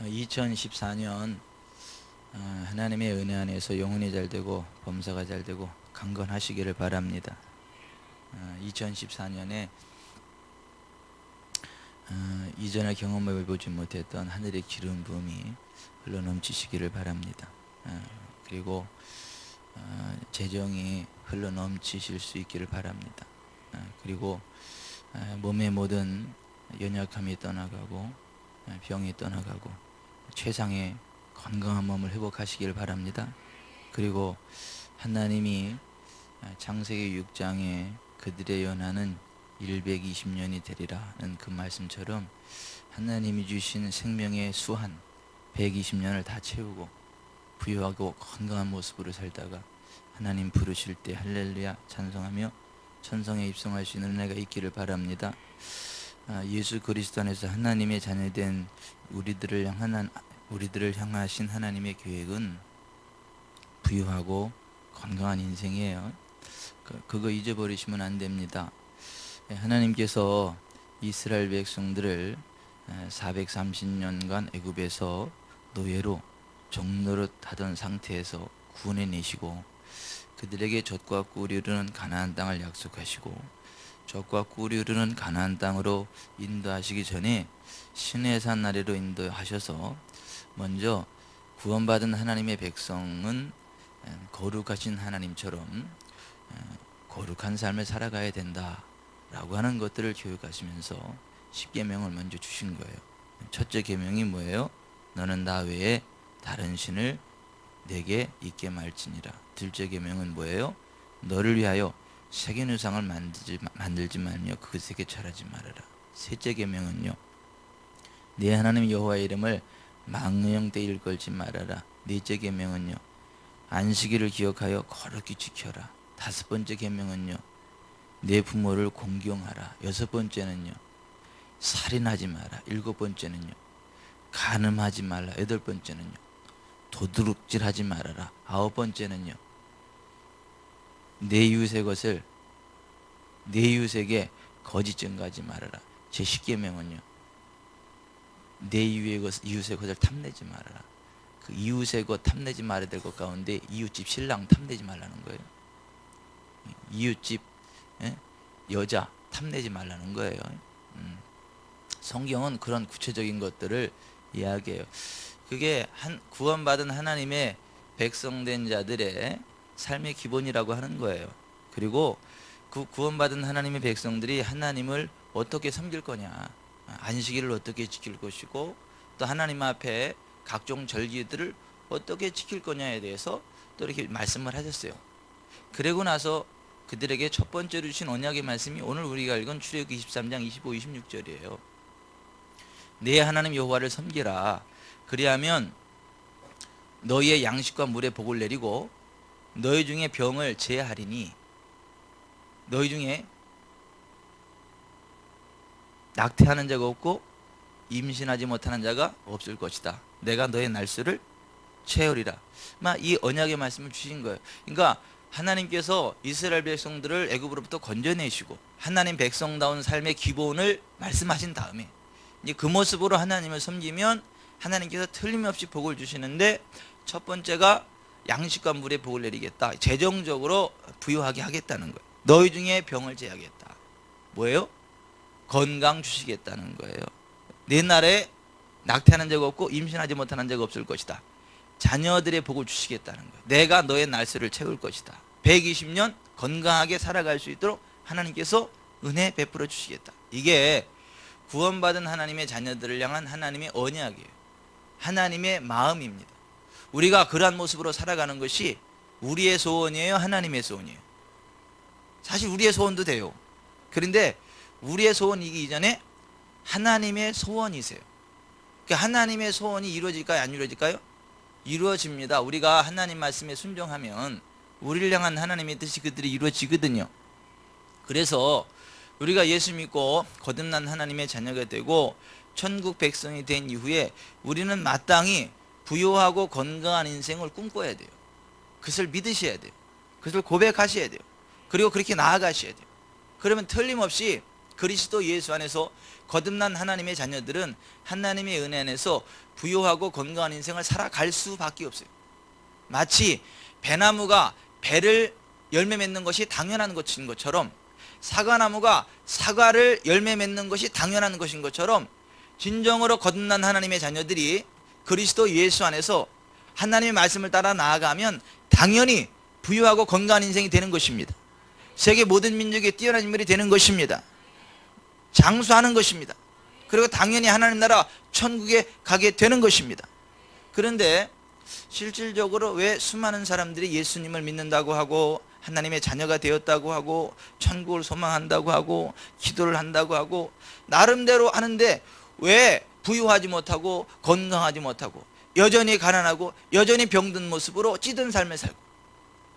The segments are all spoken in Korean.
2014년 하나님의 은혜 안에서 영혼이 잘되고 범사가 잘되고 강건하시기를 바랍니다. 2014년에 이전에 경험해 보지 못했던 하늘의 기름 부음이 흘러넘치시기를 바랍니다. 그리고 재정이 흘러넘치실 수 있기를 바랍니다. 그리고 몸의 모든 연약함이 떠나가고 병이 떠나가고 최상의 건강한 몸을 회복하시기를 바랍니다. 그리고 하나님이 창세기 6장에 그들의 연하는 120년이 되리라는 그 말씀처럼 하나님이 주신 생명의 수한 120년을 다 채우고 부유하고 건강한 모습으로 살다가 하나님 부르실 때 할렐루야 찬송하며 천성에 입성할 수 있는 은혜가 있기를 바랍니다. 예수 그리스도 안에서 하나님의 자녀된 우리들을 향하신 하나님의 계획은 부유하고 건강한 인생이에요. 그거 잊어버리시면 안 됩니다. 하나님께서 이스라엘 백성들을 430년간 애굽에서 노예로 종노릇 하던 상태에서 구원해내시고 그들에게 젖과 꿀이 흐르는 가나안 땅을 약속하시고 젖과 꿀이 흐르는 가나안 땅으로 인도하시기 전에 시내산 아래로 인도하셔서 먼저 구원받은 하나님의 백성은 거룩하신 하나님처럼 거룩한 삶을 살아가야 된다라고 하는 것들을 교육하시면서 10계명을 먼저 주신 거예요. 첫째 계명이 뭐예요? 너는 나 외에 다른 신을 내게 있게 말지니라. 둘째 계명은 뭐예요? 너를 위하여 색의 우상을 만들지 말며 그것에게 절하지 말아라. 셋째 계명은요, 네 하나님 여호와의 이름을 망령 때 일컬지 말아라. 넷째 계명은요, 안식일을 기억하여 거룩히 지켜라. 다섯 번째 계명은요, 내 부모를 공경하라. 여섯 번째는요, 살인하지 마라. 일곱 번째는요, 간음하지 말라. 여덟 번째는요, 도둑질하지 말아라. 아홉 번째는요, 내 이웃의 것을 내 이웃에게 거짓 증거하지 말아라. 제 10계명은요, 내 이웃의 것을 탐내지 말아라. 그 이웃의 것 탐내지 말아야 될 것 가운데 이웃집 신랑 탐내지 말라는 거예요. 이웃집 여자 탐내지 말라는 거예요. 성경은 그런 구체적인 것들을 이야기해요. 그게 구원받은 하나님의 백성된 자들의 삶의 기본이라고 하는 거예요. 그리고 그 구원받은 하나님의 백성들이 하나님을 어떻게 섬길 거냐, 안식일을 어떻게 지킬 것이고 또 하나님 앞에 각종 절기들을 어떻게 지킬 거냐에 대해서 또 이렇게 말씀을 하셨어요. 그러고 나서 그들에게 첫 번째로 주신 언약의 말씀이 오늘 우리가 읽은 출애굽기 23장 25, 26절이에요. 내 하나님 여호와를 섬기라. 그리하면 너희의 양식과 물에 복을 내리고 너희 중에 병을 제하리니 너희 중에 낙태하는 자가 없고 임신하지 못하는 자가 없을 것이다. 내가 너의 날수를 채우리라. 이 언약의 말씀을 주신 거예요. 그러니까 하나님께서 이스라엘 백성들을 애굽으로부터 건져내시고 하나님 백성다운 삶의 기본을 말씀하신 다음에 이제 그 모습으로 하나님을 섬기면 하나님께서 틀림없이 복을 주시는데, 첫 번째가 양식과 물에 복을 내리겠다. 재정적으로 부유하게 하겠다는 거예요. 너희 중에 병을 제하겠다. 뭐예요? 건강 주시겠다는 거예요. 내 날에 낙태하는 자가 없고 임신하지 못하는 자가 없을 것이다. 자녀들의 복을 주시겠다는 거예요. 내가 너의 날수를 채울 것이다. 120년 건강하게 살아갈 수 있도록 하나님께서 은혜 베풀어 주시겠다. 이게 구원받은 하나님의 자녀들을 향한 하나님의 언약이에요. 하나님의 마음입니다. 우리가 그러한 모습으로 살아가는 것이 우리의 소원이에요? 하나님의 소원이에요? 사실 우리의 소원도 돼요. 그런데 우리의 소원이기 이전에 하나님의 소원이세요. 그러니까 하나님의 소원이 이루어질까요? 안 이루어질까요? 이루어집니다. 우리가 하나님 말씀에 순종하면 우리를 향한 하나님의 뜻이 그들이 이루어지거든요. 그래서 우리가 예수 믿고 거듭난 하나님의 자녀가 되고 천국 백성이 된 이후에 우리는 마땅히 부유하고 건강한 인생을 꿈꿔야 돼요. 그것을 믿으셔야 돼요. 그것을 고백하셔야 돼요. 그리고 그렇게 나아가셔야 돼요. 그러면 틀림없이 그리스도 예수 안에서 거듭난 하나님의 자녀들은 하나님의 은혜 안에서 부유하고 건강한 인생을 살아갈 수밖에 없어요. 마치 배나무가 배를 열매 맺는 것이 당연한 것인 것처럼, 사과나무가 사과를 열매 맺는 것이 당연한 것인 것처럼, 진정으로 거듭난 하나님의 자녀들이 그리스도 예수 안에서 하나님의 말씀을 따라 나아가면 당연히 부유하고 건강한 인생이 되는 것입니다. 세계 모든 민족의 뛰어난 인물이 되는 것입니다. 장수하는 것입니다. 그리고 당연히 하나님 나라 천국에 가게 되는 것입니다. 그런데 실질적으로 왜 수많은 사람들이 예수님을 믿는다고 하고 하나님의 자녀가 되었다고 하고 천국을 소망한다고 하고 기도를 한다고 하고 나름대로 하는데 왜 부유하지 못하고 건강하지 못하고 여전히 가난하고 여전히 병든 모습으로 찌든 삶을 살고,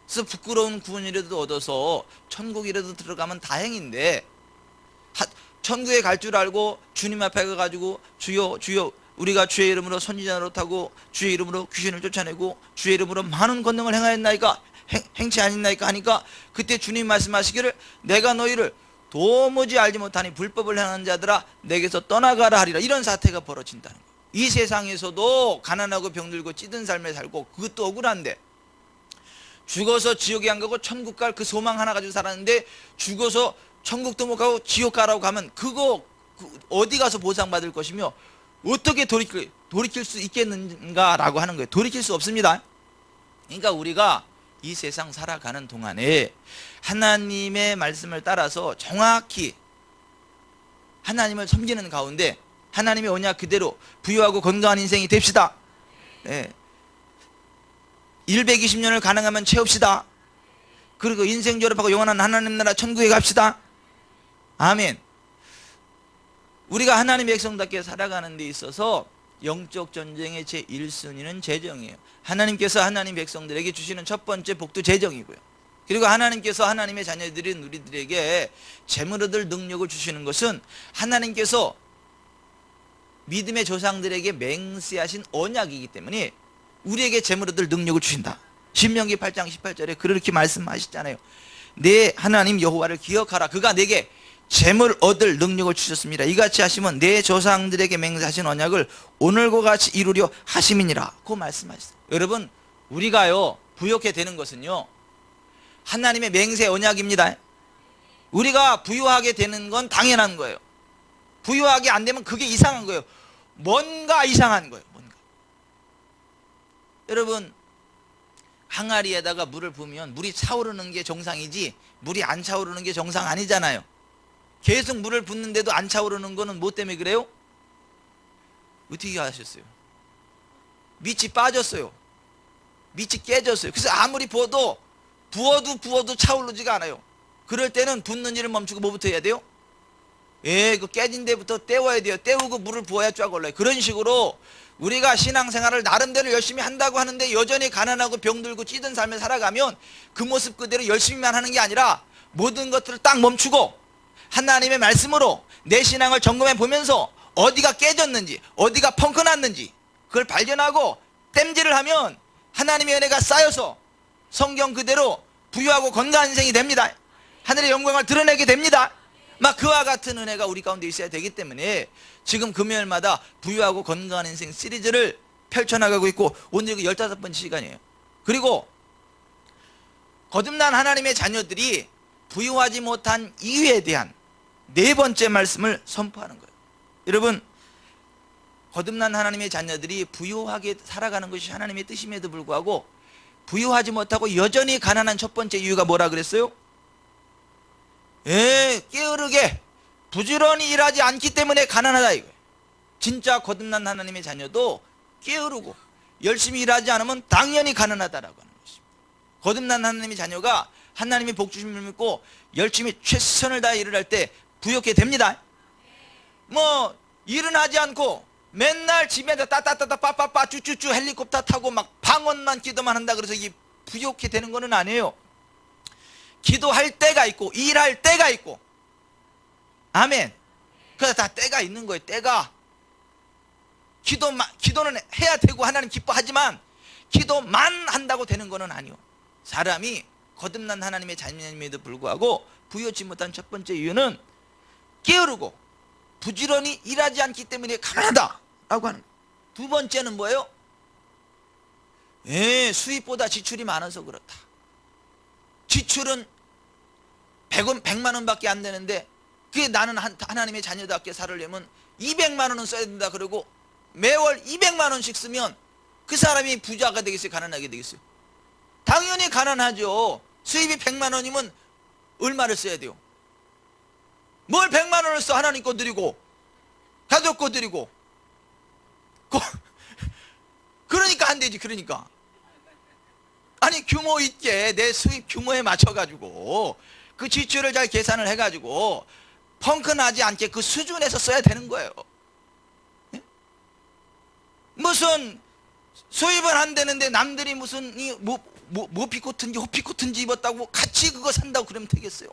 그래서 부끄러운 구원이라도 얻어서 천국이라도 들어가면 다행인데, 천국에 갈 줄 알고 주님 앞에 가가지고 주여 주여 우리가 주의 이름으로 선지자 노릇하고 주의 이름으로 귀신을 쫓아내고 주의 이름으로 많은 권능을 행하였나이까 행치 아니나이까 하니까, 그때 주님 말씀하시기를 내가 너희를 도무지 알지 못하니 불법을 행하는 자들아 내게서 떠나가라 하리라. 이런 사태가 벌어진다는 거예요. 이 세상에서도 가난하고 병들고 찌든 삶을 살고, 그것도 억울한데 죽어서 지옥에 안 가고 천국 갈 그 소망 하나 가지고 살았는데 죽어서 천국도 못 가고 지옥 가라고 가면 그거 어디 가서 보상받을 것이며 어떻게 돌이킬 수 있겠는가라고 하는 거예요. 돌이킬 수 없습니다. 그러니까 우리가 이 세상 살아가는 동안에 하나님의 말씀을 따라서 정확히 하나님을 섬기는 가운데 하나님의 언약 그대로 부유하고 건강한 인생이 됩시다. 120년을 가능하면 채웁시다. 그리고 인생 졸업하고 영원한 하나님 나라 천국에 갑시다. 아멘. 우리가 하나님의 백성답게 살아가는 데 있어서 영적 전쟁의 제1순위는 재정이에요. 하나님께서 하나님 백성들에게 주시는 첫 번째 복도 재정이고요. 그리고 하나님께서 하나님의 자녀들인 우리들에게 재물 얻을 능력을 주시는 것은 하나님께서 믿음의 조상들에게 맹세하신 언약이기 때문에 우리에게 재물 얻을 능력을 주신다. 신명기 8장 18절에 그렇게 말씀하시잖아요. 내 하나님 여호와를 기억하라. 그가 내게 재물 얻을 능력을 주셨습니다. 이같이 하시면 내 조상들에게 맹세하신 언약을 오늘과 같이 이루려 하심이니라. 그 말씀하셨어요. 여러분, 우리가요 부욕해 되는 것은요 하나님의 맹세 언약입니다. 우리가 부유하게 되는 건 당연한 거예요. 부유하게 안 되면 그게 이상한 거예요. 뭔가 이상한 거예요. 뭔가. 여러분, 항아리에다가 물을 부으면 물이 차오르는 게 정상이지 물이 안 차오르는 게 정상 아니잖아요. 계속 물을 붓는데도 안 차오르는 거는 뭐 때문에 그래요? 어떻게 하셨어요? 밑이 빠졌어요. 밑이 깨졌어요. 그래서 아무리 부어도 차오르지가 않아요. 그럴 때는 붓는 일을 멈추고 뭐부터 해야 돼요? 그 깨진 데부터 떼워야 돼요. 떼우고 물을 부어야 쫙 올라요. 그런 식으로 우리가 신앙생활을 나름대로 열심히 한다고 하는데 여전히 가난하고 병들고 찌든 삶을 살아가면 그 모습 그대로 열심히만 하는 게 아니라 모든 것들을 딱 멈추고 하나님의 말씀으로 내 신앙을 점검해 보면서 어디가 깨졌는지 어디가 펑크 났는지 그걸 발견하고 땜질을 하면 하나님의 은혜가 쌓여서 성경 그대로 부유하고 건강한 인생이 됩니다. 하늘의 영광을 드러내게 됩니다. 막 그와 같은 은혜가 우리 가운데 있어야 되기 때문에 지금 금요일마다 부유하고 건강한 인생 시리즈를 펼쳐나가고 있고 오늘 그 15번째 시간이에요. 그리고 거듭난 하나님의 자녀들이 부유하지 못한 이유에 대한 4번째 말씀을 선포하는 거예요. 여러분, 거듭난 하나님의 자녀들이 부유하게 살아가는 것이 하나님의 뜻임에도 불구하고 부유하지 못하고 여전히 가난한 첫 번째 이유가 뭐라 그랬어요? 게으르게 부지런히 일하지 않기 때문에 가난하다 이거예요. 진짜 거듭난 하나님의 자녀도 게으르고 열심히 일하지 않으면 당연히 가난하다라고 하는 것입니다. 거듭난 하나님의 자녀가 하나님의 복주심을 믿고 열심히 최선을 다해 일을 할 때 부유하게 됩니다. 뭐 일은 하지 않고 맨날 집에다 따따따따 빠빠빠 쭈쭈쭈 헬리콥터 타고 막 방언만 기도만 한다 그래서 이게 부유하게 되는 거는 아니에요. 기도할 때가 있고 일할 때가 있고, 아멘. 그래서 다 때가 있는 거예요. 때가. 기도는 해야 되고 하나님 기뻐하지만 기도만 한다고 되는 거는 아니요. 사람이 거듭난 하나님의 자녀임에도 불구하고 부유하지 못한 첫 번째 이유는 게으르고 부지런히 일하지 않기 때문에 가난하다라고 하는 거예요. 두 번째는 뭐예요? 수입보다 지출이 많아서 그렇다. 지출은 100만 원밖에 안 되는데 그게 나는 하나님의 자녀답게 살려면 200만 원은 써야 된다. 그러고 매월 200만 원씩 쓰면 그 사람이 부자가 되겠어요? 가난하게 되겠어요? 당연히 가난하죠. 수입이 100만 원이면 얼마를 써야 돼요? 뭘 100만 원을 써? 하나님 거 드리고 가족 거 드리고 그러니까 안 되지. 그러니까 아니 규모 있게 내 수입 규모에 맞춰가지고 그 지출을 잘 계산을 해가지고 펑크 나지 않게 그 수준에서 써야 되는 거예요. 무슨 수입은 안 되는데 남들이 무슨 모피코트인지 호피코트인지 입었다고 같이 그거 산다고 그러면 되겠어요?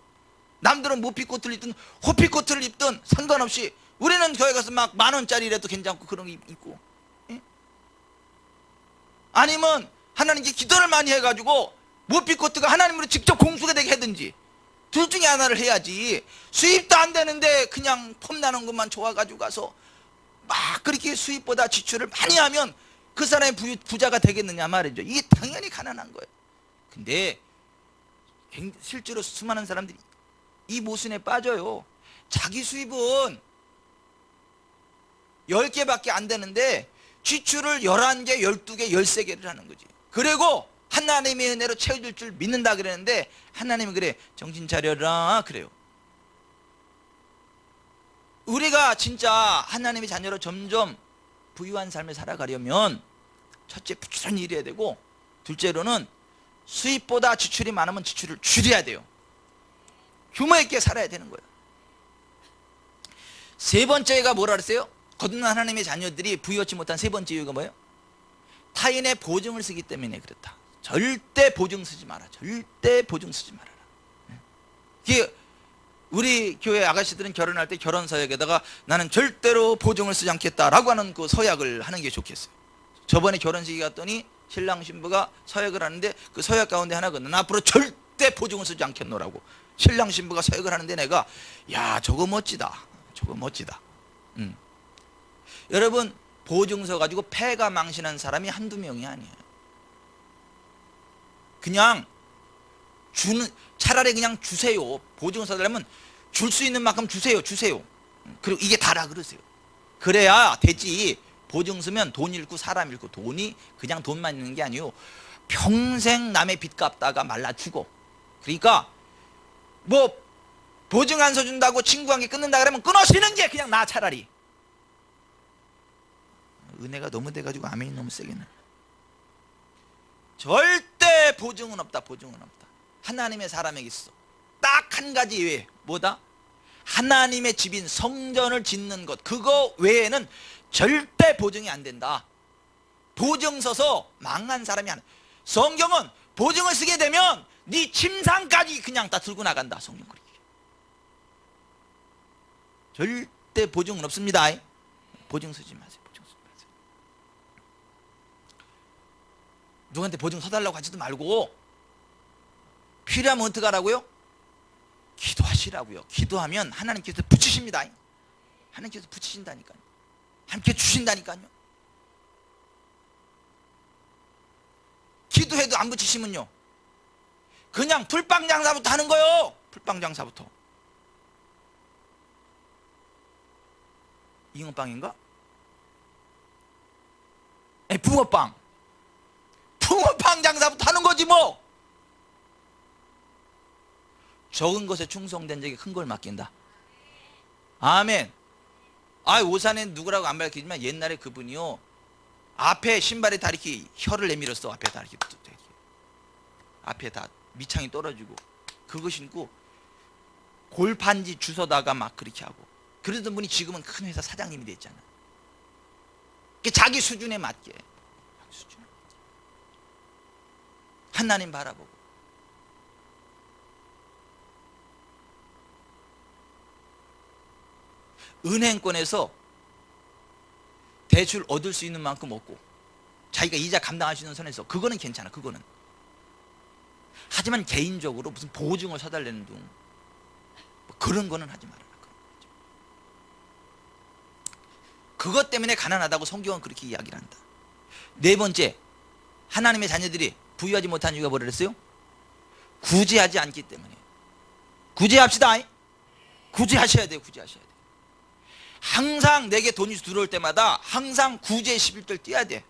남들은 모피코트를 입든 호피코트를 입든 상관없이 우리는 교회 가서 막 10,000원짜리라도 괜찮고 그런 거 입고, 예? 아니면 하나님께 기도를 많이 해가지고 모피코트가 하나님으로 직접 공수가 되게 하든지 둘 중에 하나를 해야지. 수입도 안 되는데 그냥 폼나는 것만 좋아가지고 가서 막 그렇게 수입보다 지출을 많이 하면 그 사람이 부자가 되겠느냐 말이죠. 이게 당연히 가난한 거예요. 근데 실제로 수많은 사람들이 이 모순에 빠져요. 자기 수입은 10개밖에 안 되는데 지출을 11개, 12개, 13개를 하는 거지. 그리고 하나님의 은혜로 채워줄 줄 믿는다 그랬는데 하나님이 그래, 정신 차려라 그래요. 우리가 진짜 하나님의 자녀로 점점 부유한 삶을 살아가려면 첫째 부지런히 일해야 되고, 둘째로는 수입보다 지출이 많으면 지출을 줄여야 돼요. 규모 있게 살아야 되는 거예요. 세 번째가 뭐라 그랬어요? 거듭난 하나님의 자녀들이 부유하지 못한 세 번째 이유가 뭐예요? 타인의 보증을 쓰기 때문에 그렇다. 절대 보증 쓰지 마라. 절대 보증 쓰지 말아라. 이게 우리 교회 아가씨들은 결혼할 때 결혼 서약에다가 나는 절대로 보증을 쓰지 않겠다라고 하는 그 서약을 하는 게 좋겠어요. 저번에 결혼식에 갔더니 신랑 신부가 서약을 하는데 그 서약 가운데 하나가 난 앞으로 절대 보증을 쓰지 않겠노라고 신랑 신부가 서약을 하는데 내가 야 저거 멋지다. 저거 멋지다. 여러분 보증서 가지고 폐가 망신한 사람이 한두 명이 아니에요. 그냥 차라리 그냥 주세요. 보증서 달라면 줄 수 있는 만큼 주세요. 그리고 이게 다라 그러세요. 그래야 되지. 보증서면 돈 잃고 사람 잃고, 돈이 그냥 돈만 있는 게 아니에요. 평생 남의 빚 갚다가 말라 죽어. 그러니까 뭐 보증 안 서준다고 친구 관계 끊는다 그러면 끊으시는 게 그냥 나 차라리. 은혜가 너무 돼가지고 아멘이 너무 세게는. 절대 보증은 없다. 보증은 없다. 하나님의 사람에게 있어. 딱 한 가지 외에 뭐다? 하나님의 집인 성전을 짓는 것, 그거 외에는 절대 보증이 안 된다. 보증 서서 망한 사람이 아니야. 성경은 보증을 쓰게 되면 네 침상까지 그냥 다 들고 나간다. 성경 그렇게. 절대 보증은 없습니다. 보증 쓰지 마세요. 보증 쓰지 마세요. 누구한테 보증 서달라고 하지도 말고 필요하면 어떻게 하라고요? 기도하시라고요. 기도하면 하나님께서 붙이십니다. 하나님께서 붙이신다니까요. 함께 주신다니까요. 기도해도 안 붙이시면요 그냥 풀빵장사부터 하는 거예요. 풀빵장사부터. 잉어빵인가? 붕어빵 장사부터 하는 거지 뭐. 적은 것에 충성된 적이 큰 걸 맡긴다. 아멘. 오산에 누구라고 안 밝히지만 옛날에 그분이요 앞에 신발에 다 이렇게 혀를 내밀었어. 앞에 다 이렇게 앞에 다 밑창이 떨어지고 그거 신고 골판지 주워다가 막 그렇게 하고 그러던 분이 지금은 큰 회사 사장님이 됐잖아. 자기 수준에 맞게. 하나님 바라보고. 은행권에서 대출 얻을 수 있는 만큼 얻고 자기가 이자 감당할 수 있는 선에서 그거는 괜찮아. 그거는. 하지만 개인적으로 무슨 보증을 사달라는 둥 뭐 그런 거는 하지 말아라. 그것 때문에 가난하다고 성경은 그렇게 이야기를 한다. 네 번째, 하나님의 자녀들이 부유하지 못한 이유가 뭐라 그랬어요? 구제하지 않기 때문에. 구제합시다. 구제하셔야 돼요. 구제하셔야 돼요. 항상 내게 돈이 들어올 때마다 항상 구제 11절 띄어야 돼.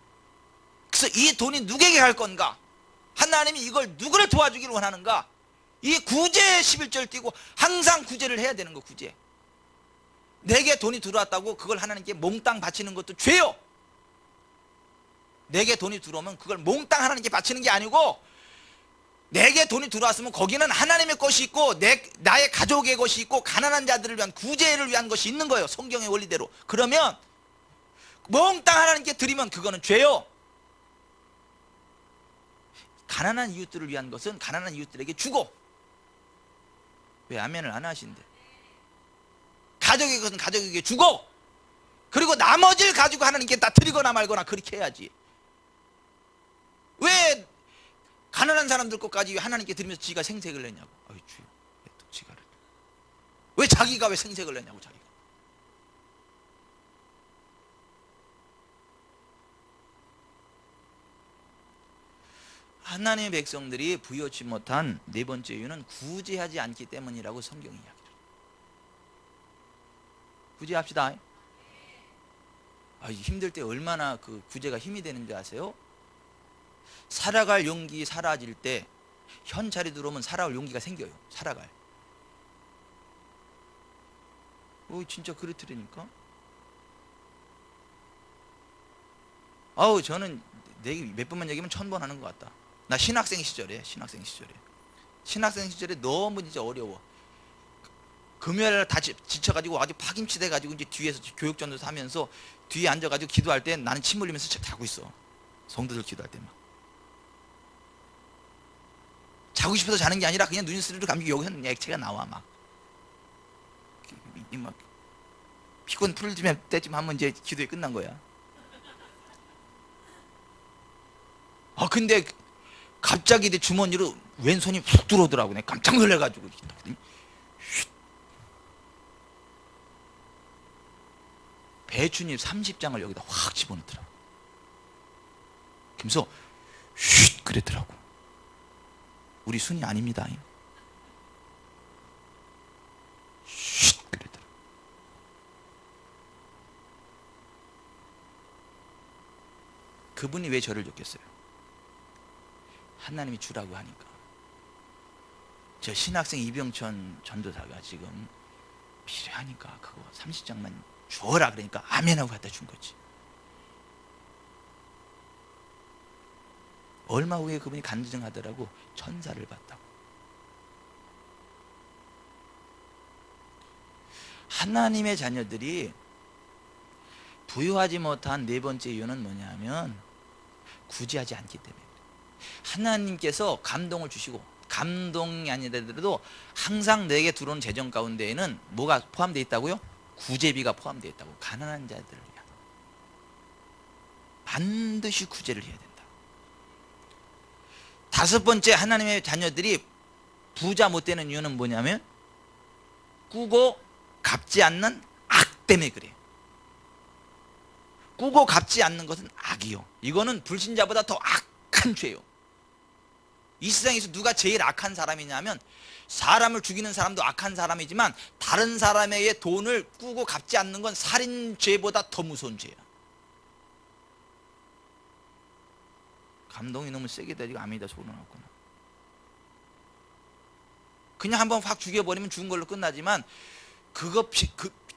그래서 이 돈이 누구에게 갈 건가? 하나님이 이걸 누구를 도와주기를 원하는가? 이 구제 11절 띄고 항상 구제를 해야 되는 거. 구제. 내게 돈이 들어왔다고 그걸 하나님께 몽땅 바치는 것도 죄요. 내게 돈이 들어오면 그걸 몽땅 하나님께 바치는 게 아니고, 내게 돈이 들어왔으면 거기는 하나님의 것이 있고 나의 가족의 것이 있고 가난한 자들을 위한 구제를 위한 것이 있는 거예요. 성경의 원리대로. 그러면 몽땅 하나님께 드리면 그거는 죄요. 가난한 이웃들을 위한 것은 가난한 이웃들에게 주고. 왜 아멘을 안 하신대? 가족의 것은 가족에게 주고, 그리고 나머지를 가지고 하나님께 다 드리거나 말거나 그렇게 해야지. 왜 가난한 사람들 것까지 하나님께 드리면서 지가 생색을 내냐고. 아이 주여, 왜 또 지가를? 왜 자기가 왜 생색을 내냐고. 자기가. 하나님의 백성들이 부여치 못한 네 번째 이유는 구제하지 않기 때문이라고 성경이 이야기해요. 구제합시다. 힘들 때 얼마나 그 구제가 힘이 되는지 아세요? 살아갈 용기 사라질 때 현찰이 들어오면 살아올 용기가 생겨요. 살아갈. 진짜 그렇더라니까. 저는 몇 번만 얘기하면 1000번 하는 것 같다. 나 신학생 시절에 너무 진짜 어려워. 금요일날 다 지쳐가지고 아주 파김치 돼가지고 이제 뒤에서 교육전도사 하면서 뒤에 앉아가지고 기도할 때 나는 침 흘리면서 자고 있어. 성도들 기도할 때 막. 자고 싶어서 자는 게 아니라 그냥 눈이 스르르 감기 여기서 액체가 나와 막. 피곤 풀 때쯤 하면 이제 기도에 끝난 거야. 근데 갑자기 내 주머니로 왼손이 훅 들어오더라고. 내가 깜짝 놀래가지고. 배추잎 30장을 여기다 확 집어넣더라고. 그러면서 쉿 그랬더라고. 우리 순이 아닙니다. 쉿 그랬더라고. 그분이 왜 저를 줬겠어요? 하나님이 주라고 하니까. 저 신학생 이병천 전도사가 지금 필요하니까 그거 30장만 주어라 그러니까 아멘하고 갖다 준 거지. 얼마 후에 그분이 간증하더라고. 천사를 봤다고. 하나님의 자녀들이 부유하지 못한 네 번째 이유는 뭐냐면 구제하지 않기 때문에. 하나님께서 감동을 주시고, 감동이 아니더라도 항상 내게 들어오는 재정 가운데에는 뭐가 포함되어 있다고요? 구제비가 포함되어 있다고. 가난한 자들을 위한. 반드시 구제를 해야 된다. 다섯 번째, 하나님의 자녀들이 부자 못 되는 이유는 뭐냐면 꾸고 갚지 않는 악 때문에 그래. 꾸고 갚지 않는 것은 악이요. 이거는 불신자보다 더 악한 죄요. 이 세상에서 누가 제일 악한 사람이냐면, 사람을 죽이는 사람도 악한 사람이지만 다른 사람의 돈을 꾸고 갚지 않는 건 살인죄보다 더 무서운 죄야. 감동이 너무 세게 되지고 아멘이다 소리 나왔구나. 그냥 한번 확 죽여버리면 죽은 걸로 끝나지만, 그거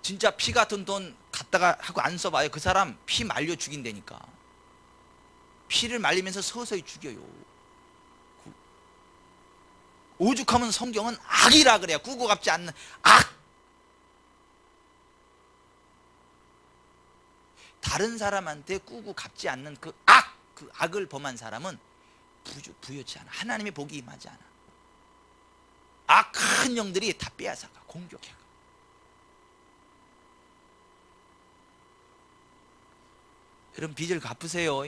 진짜 피 같은 돈 갖다가 하고 안 써봐요. 그 사람 피 말려 죽인다니까. 피를 말리면서 서서히 죽여요. 오죽하면 성경은 악이라 그래요. 꾸고 갚지 않는 악. 다른 사람한테 꾸고 갚지 않는 그 악, 그 악을 범한 사람은 부여치 않아. 하나님의 복이 임하지 않아. 악한 영들이 다 빼앗아가, 공격해가. 여러분 빚을 갚으세요.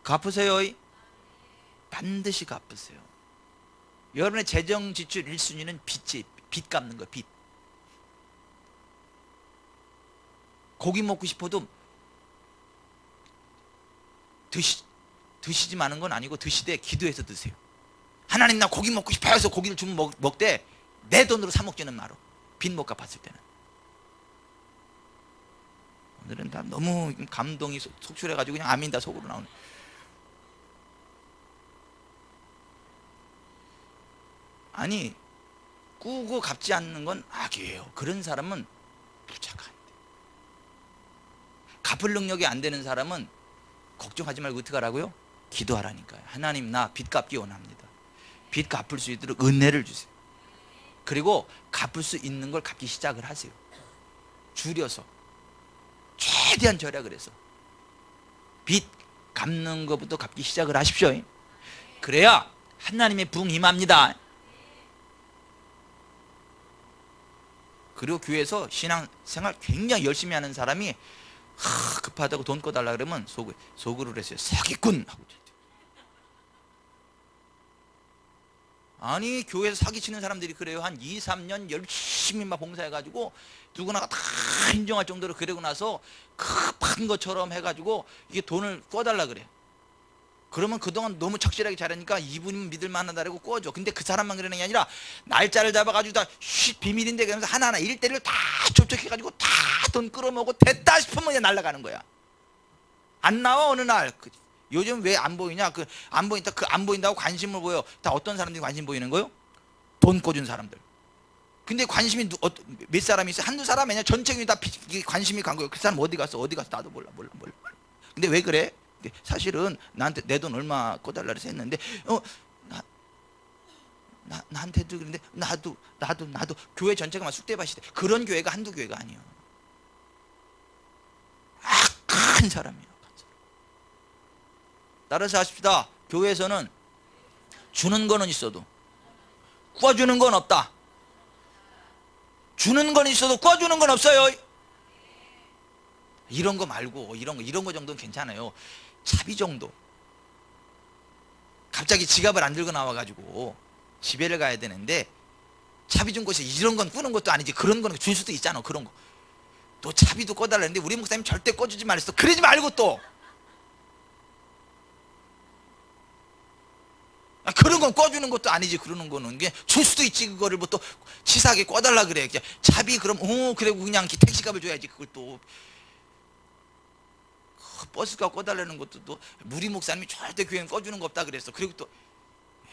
갚으세요. 반드시 갚으세요. 여러분의 재정 지출 1순위는 빚 갚는 거예요. 빚. 고기 먹고 싶어도 드시지 마는 건 아니고 드시되 기도해서 드세요. 하나님 나 고기 먹고 싶어요 해서 고기를 주면 먹되 내 돈으로 사 먹지는 마로. 빚 못 갚았을 때는. 오늘은 다 너무 감동이 속출해가지고 그냥 아민 다 속으로 나오네. 아니 꾸고 갚지 않는 건 악이에요. 그런 사람은 부자가 안 돼. 갚을 능력이 안 되는 사람은 걱정하지 말고 어떻게 하라고요? 기도하라니까요. 하나님 나 빚 갚기 원합니다. 빚 갚을 수 있도록 은혜를 주세요. 그리고 갚을 수 있는 걸 갚기 시작을 하세요. 줄여서 최대한 절약을 해서 빚 갚는 것부터 갚기 시작을 하십시오. 그래야 하나님의 부흥 임합니다. 그리고 교회에서 신앙생활 굉장히 열심히 하는 사람이 급하다고 돈 꺼달라 그러면 속으로 그랬어요. 사기꾼 하고. 아니 교회에서 사기치는 사람들이 그래요. 한 2, 3년 열심히 막 봉사해가지고 누구나가 다 인정할 정도로 그러고 나서 급한 것처럼 해가지고 이게 돈을 꿔달라 그래. 그러면 그동안 너무 착실하게 잘하니까 이분이면 믿을만하다고 꿔줘. 근데 그 사람만 그러는 게 아니라 날짜를 잡아가지고 다 비밀인데 그러면서 하나하나 일대를 다 접촉해가지고 다 돈 끌어모으고 됐다 싶으면 그냥 날아가는 거야. 안 나와 어느 날. 요즘 왜 안 보이냐? 안 보인다고 관심을 보여. 다 어떤 사람들이 관심 보이는 거요? 돈 꿔준 사람들. 근데 관심이 몇 사람이 있어? 한두 사람 아니야. 전체적인 다 관심이 간 거예요. 그 사람 어디 갔어? 나도 몰라. 근데 왜 그래? 사실은 나한테 내 돈 얼마 꿔달라 그래서 했는데 나한테도 그런데 나도 교회 전체가 막 쑥대밭이 돼. 그런 교회가 한두 교회가 아니에요. 악한 사람이에요. 따라서 하십시다. 교회에서는 주는 거는 있어도 꿔주는 건 없다. 주는 건 있어도 꿔주는 건 없어요. 이런 거 말고 이런 거 정도는 괜찮아요. 차비 정도. 갑자기 지갑을 안 들고 나와가지고 집에를 가야 되는데 차비 준 곳이 이런 건 꾸는 것도 아니지. 그런 거는 줄 수도 있잖아. 그런 거. 또 차비도 꿔달라는데 우리 목사님 절대 꿔주지 말랬어. 그러지 말고 또. 그런 건 꿔주는 것도 아니지. 그러는 거는 이게 줄 수도 있지. 그거를 뭐 또 치사하게 꿔달라 그래. 그냥 차비 그럼 그래 그냥 택시값을 줘야지. 그걸 또 버스값 꿔달라는 것도 또 무리 목사님이 절대 교회는 꿔주는 거 없다 그랬어. 그리고 또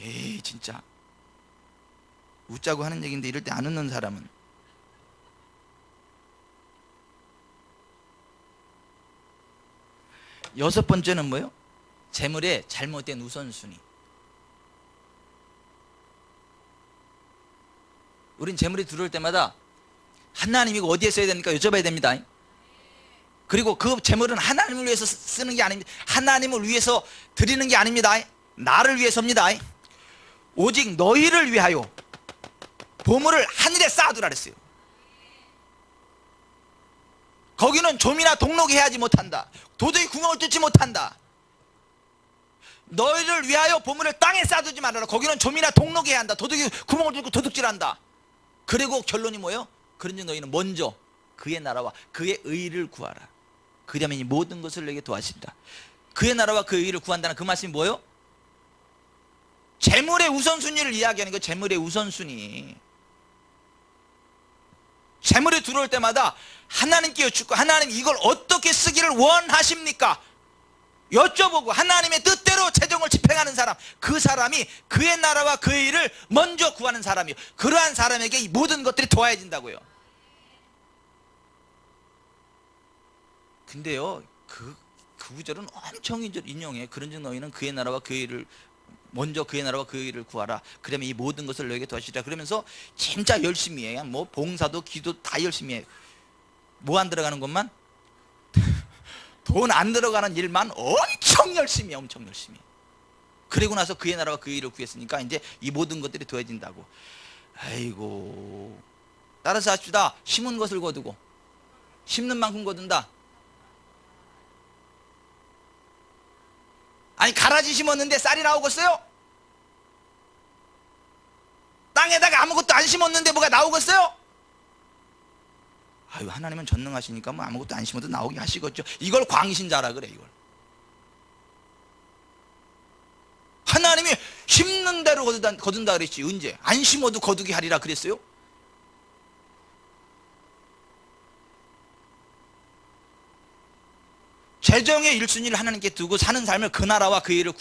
에이 진짜 웃자고 하는 얘기인데 이럴 때 안 웃는 사람은 여섯 번째는 뭐예요? 재물의 잘못된 우선순위. 우린 재물이 들어올 때마다 하나님이 이거 어디에 써야 됩니까? 여쭤봐야 됩니다. 그리고 그 재물은 하나님을 위해서 쓰는 게 아닙니다. 하나님을 위해서 드리는 게 아닙니다. 나를 위해서입니다. 오직 너희를 위하여 보물을 하늘에 쌓아두라 그랬어요. 거기는 좀이나 동록이 해하지 못한다. 도저히 구멍을 뚫지 못한다. 너희를 위하여 보물을 땅에 쌓아두지 말아라. 거기는 좀이나 동록이 해야 한다. 도둑이 구멍을 뚫고 도둑질한다. 그리고 결론이 뭐예요? 그런즉 너희는 먼저 그의 나라와 그의 의를 구하라. 그러면 이 모든 것을 내게 도와진다. 그의 나라와 그의 의를 구한다는 그 말씀이 뭐예요? 재물의 우선순위를 이야기하는 거예요. 재물의 우선순위. 재물이 들어올 때마다 하나님께 여쭙고 하나님 이걸 어떻게 쓰기를 원하십니까? 여쭤보고 하나님의 뜻대로 재정을 집행하는 사람, 그 사람이 그의 나라와 그의 일을 먼저 구하는 사람이요. 그러한 사람에게 이 모든 것들이 도와진다고요. 근데요, 그 구절은 엄청 인용해. 그런즉 너희는 그의 나라와 그의 일을 먼저 그의 나라와 그의 일을 구하라. 그러면 이 모든 것을 너에게 도와주리라. 그러면서 진짜 열심히 해. 뭐 봉사도 기도 다 열심히 해. 뭐 안 들어가는 것만? 돈 안 들어가는 일만 엄청 열심히 해. 엄청 열심히 해. 그리고 나서 그의 나라와 그의 일을 구했으니까 이제 이 모든 것들이 도와진다고. 아이고, 따라서 합시다. 심은 것을 거두고 심는 만큼 거둔다. 아니 가라지 심었는데 쌀이 나오겠어요? 땅에다가 아무것도 안 심었는데 뭐가 나오겠어요? 아유, 하나님은 전능하시니까 뭐 아무것도 안 심어도 나오게 하시겠죠. 이걸 광신자라 그래. 이걸 하나님이 심는 대로 거둔다 그랬지. 언제? 안 심어도 거두게 하리라 그랬어요. 재정의 1순위를 하나님께 두고 사는 삶을, 그 나라와 그 일을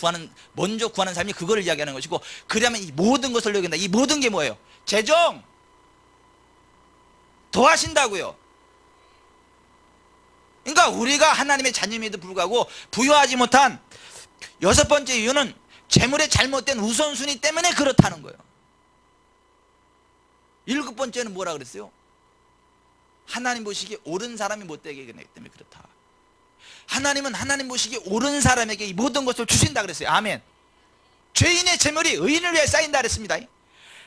먼저 구하는 삶이 그거를 이야기하는 것이고, 그러면 이 모든 것을 여긴다. 이 모든 게 뭐예요? 재정 더하신다고요. 그러니까 우리가 하나님의 자녀임에도 불구하고 부여하지 못한 여섯 번째 이유는 재물의 잘못된 우선순위 때문에 그렇다는 거예요. 일곱 번째는 뭐라 그랬어요? 하나님 보시기에 옳은 사람이 못되게 하기 때문에 그렇다. 하나님은 하나님 보시기에 옳은 사람에게 이 모든 것을 주신다 그랬어요. 아멘. 죄인의 재물이 의인을 위해 쌓인다 그랬습니다.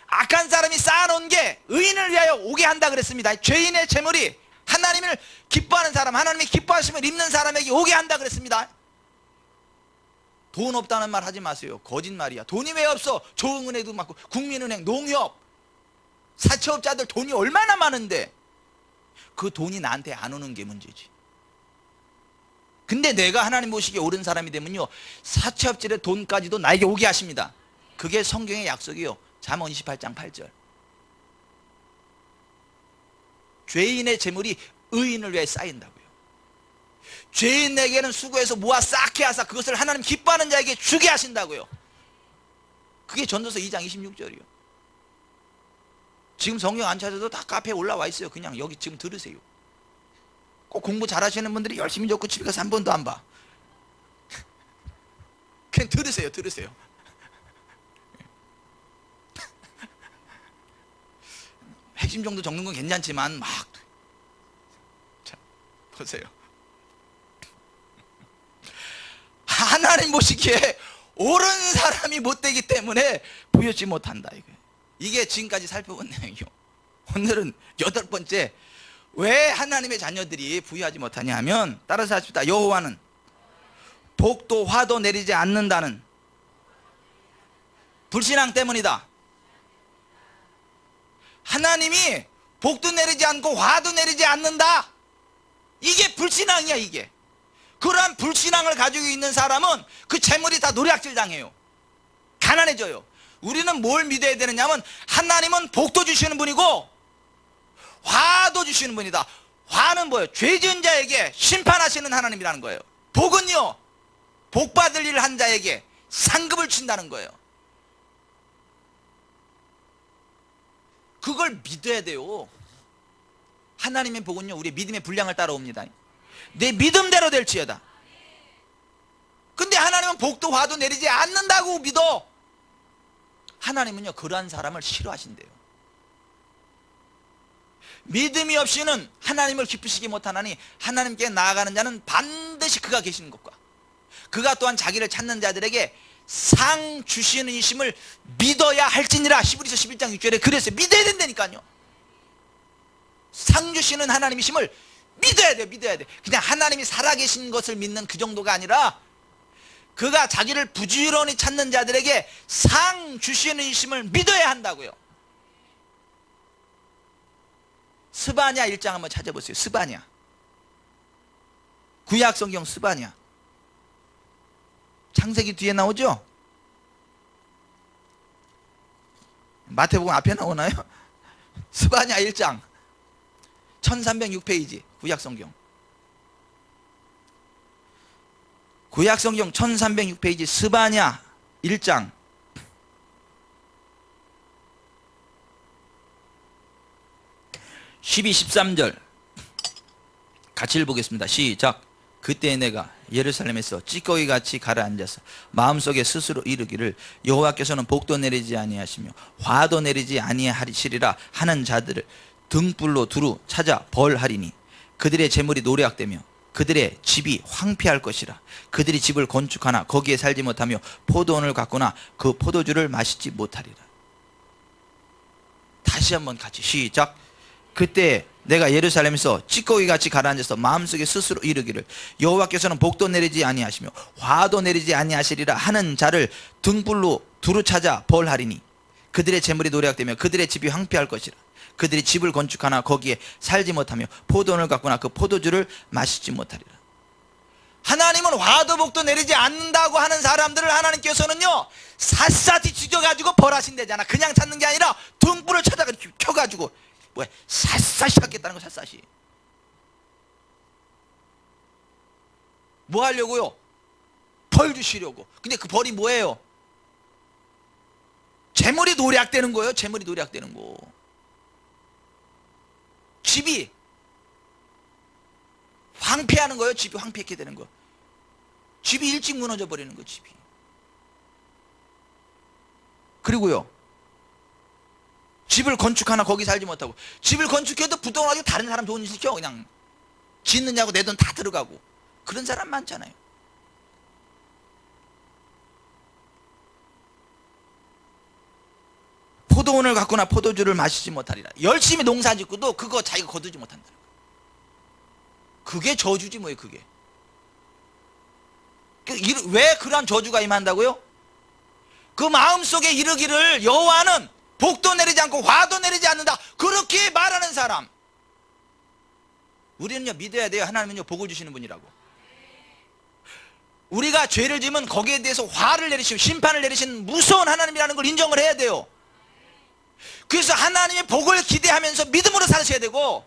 악한 사람이 쌓아놓은 게 의인을 위하여 오게 한다 그랬습니다. 죄인의 재물이 하나님을 기뻐하는 사람, 하나님이 기뻐하심을 입는 사람에게 오게 한다 그랬습니다. 돈 없다는 말 하지 마세요. 거짓말이야. 돈이 왜 없어? 좋은 은행도 많고, 국민은행, 농협, 사채업자들 돈이 얼마나 많은데 그 돈이 나한테 안 오는 게 문제지. 근데 내가 하나님 보시기에 옳은 사람이 되면요, 사채업자의 돈까지도 나에게 오게 하십니다. 그게 성경의 약속이요. 잠언 28장 8절. 죄인의 재물이 의인을 위해 쌓인다고요. 죄인에게는 수고해서 모아 쌓게 하사 그것을 하나님 기뻐하는 자에게 주게 하신다고요. 그게 전도서 2장 26절이요. 지금 성경 안 찾아도 다 카페에 올라와 있어요. 그냥 여기 지금 들으세요. 꼭 공부 잘하시는 분들이 열심히 적고 집에 가서 한 번도 안 봐. 그냥 들으세요. 들으세요. 핵심 정도 적는 건 괜찮지만 막, 자, 보세요. 하나님 보시기에 옳은 사람이 못되기 때문에 부여치 못한다. 이게 지금까지 살펴본 내용이요. 오늘은 여덟 번째, 왜 하나님의 자녀들이 부유하지 못하냐 하면, 따라서 하십시다. 여호와는 복도 화도 내리지 않는다는 불신앙 때문이다. 하나님이 복도 내리지 않고 화도 내리지 않는다. 이게 불신앙이야. 이게 그러한 불신앙을 가지고 있는 사람은 그 재물이 다 노략질 당해요. 가난해져요. 우리는 뭘 믿어야 되느냐면, 하나님은 복도 주시는 분이고 화도 주시는 분이다. 화는 뭐예요? 죄 지은 자에게 심판하시는 하나님이라는 거예요. 복은요, 복 받을 일을 한 자에게 상급을 주신다는 거예요. 그걸 믿어야 돼요. 하나님의 복은요, 우리의 믿음의 분량을 따라옵니다. 내 믿음대로 될지어다. 근데 하나님은 복도 화도 내리지 않는다고 믿어. 하나님은요, 그러한 사람을 싫어하신대요. 믿음이 없이는 하나님을 기쁘시게 못하나니 하나님께 나아가는 자는 반드시 그가 계시는 것과 그가 또한 자기를 찾는 자들에게 상 주시는 이심을 믿어야 할지니라. 히브리서 11장 6절에 그랬어요. 믿어야 된다니까요. 상 주시는 하나님이심을 믿어야 돼요. 믿어야 돼. 그냥 하나님이 살아계신 것을 믿는 그 정도가 아니라, 그가 자기를 부지런히 찾는 자들에게 상 주시는 이심을 믿어야 한다고요. 스바냐 1장 한번 찾아보세요. 스바냐, 구약성경 스바냐. 창세기 뒤에 나오죠? 마태복음 앞에 나오나요? 스바냐 1장 1306페이지 구약성경. 구약성경 1306페이지 스바냐 1장 12, 13절 같이 읽어보겠습니다. 시작. 그때 내가 예루살렘에서 찌꺼기같이 가라앉아서 마음속에 스스로 이르기를, 여호와께서는 복도 내리지 아니하시며 화도 내리지 아니하시리라 하는 자들을 등불로 두루 찾아 벌하리니 그들의 재물이 노략되며 그들의 집이 황폐할 것이라. 그들이 집을 건축하나 거기에 살지 못하며 포도원을 갖거나 그 포도주를 마시지 못하리라. 다시 한번 같이 시작. 그때 내가 예루살렘에서 찌꺼기같이 가라앉아서 마음속에 스스로 이르기를, 여호와께서는 복도 내리지 아니하시며 화도 내리지 아니하시리라 하는 자를 등불로 두루 찾아 벌하리니 그들의 재물이 노략되며 그들의 집이 황폐할 것이라. 그들이 집을 건축하나 거기에 살지 못하며 포도원을 갖거나 그 포도주를 마시지 못하리라. 하나님은 화도 복도 내리지 않는다고 하는 사람들을 하나님께서는요 샅샅이 죽여가지고 벌하신대잖아. 그냥 찾는 게 아니라 등불을 찾아가 켜가지고 뭐야 샅샅이 찾겠다는 거. 샅샅이 뭐 하려고요? 벌 주시려고. 근데 그 벌이 뭐예요? 재물이 노략되는 거예요. 재물이 노략되는 거. 집이 황폐하는 거예요. 집이 황폐하게 되는 거. 집이 일찍 무너져 버리는 거. 집이. 그리고요 집을 건축하나 거기 살지 못하고. 집을 건축해도 부동을 가지고 다른 사람 돈 시켜. 그냥 짓느냐고 내 돈 다 들어가고. 그런 사람 많잖아요. 포도원을 갖거나 포도주를 마시지 못하리라. 열심히 농사 짓고도 그거 자기가 거두지 못한다. 그게 저주지 뭐예요. 그게. 왜 그러한 저주가 임한다고요? 그 마음속에 이르기를 여호와는 복도 내리지 않고 화도 내리지 않는다. 그렇게 말하는 사람. 우리는요 믿어야 돼요. 하나님은요 복을 주시는 분이라고. 우리가 죄를 지으면 거기에 대해서 화를 내리시고 심판을 내리시는 무서운 하나님이라는 걸 인정을 해야 돼요. 그래서 하나님의 복을 기대하면서 믿음으로 사셔야 되고,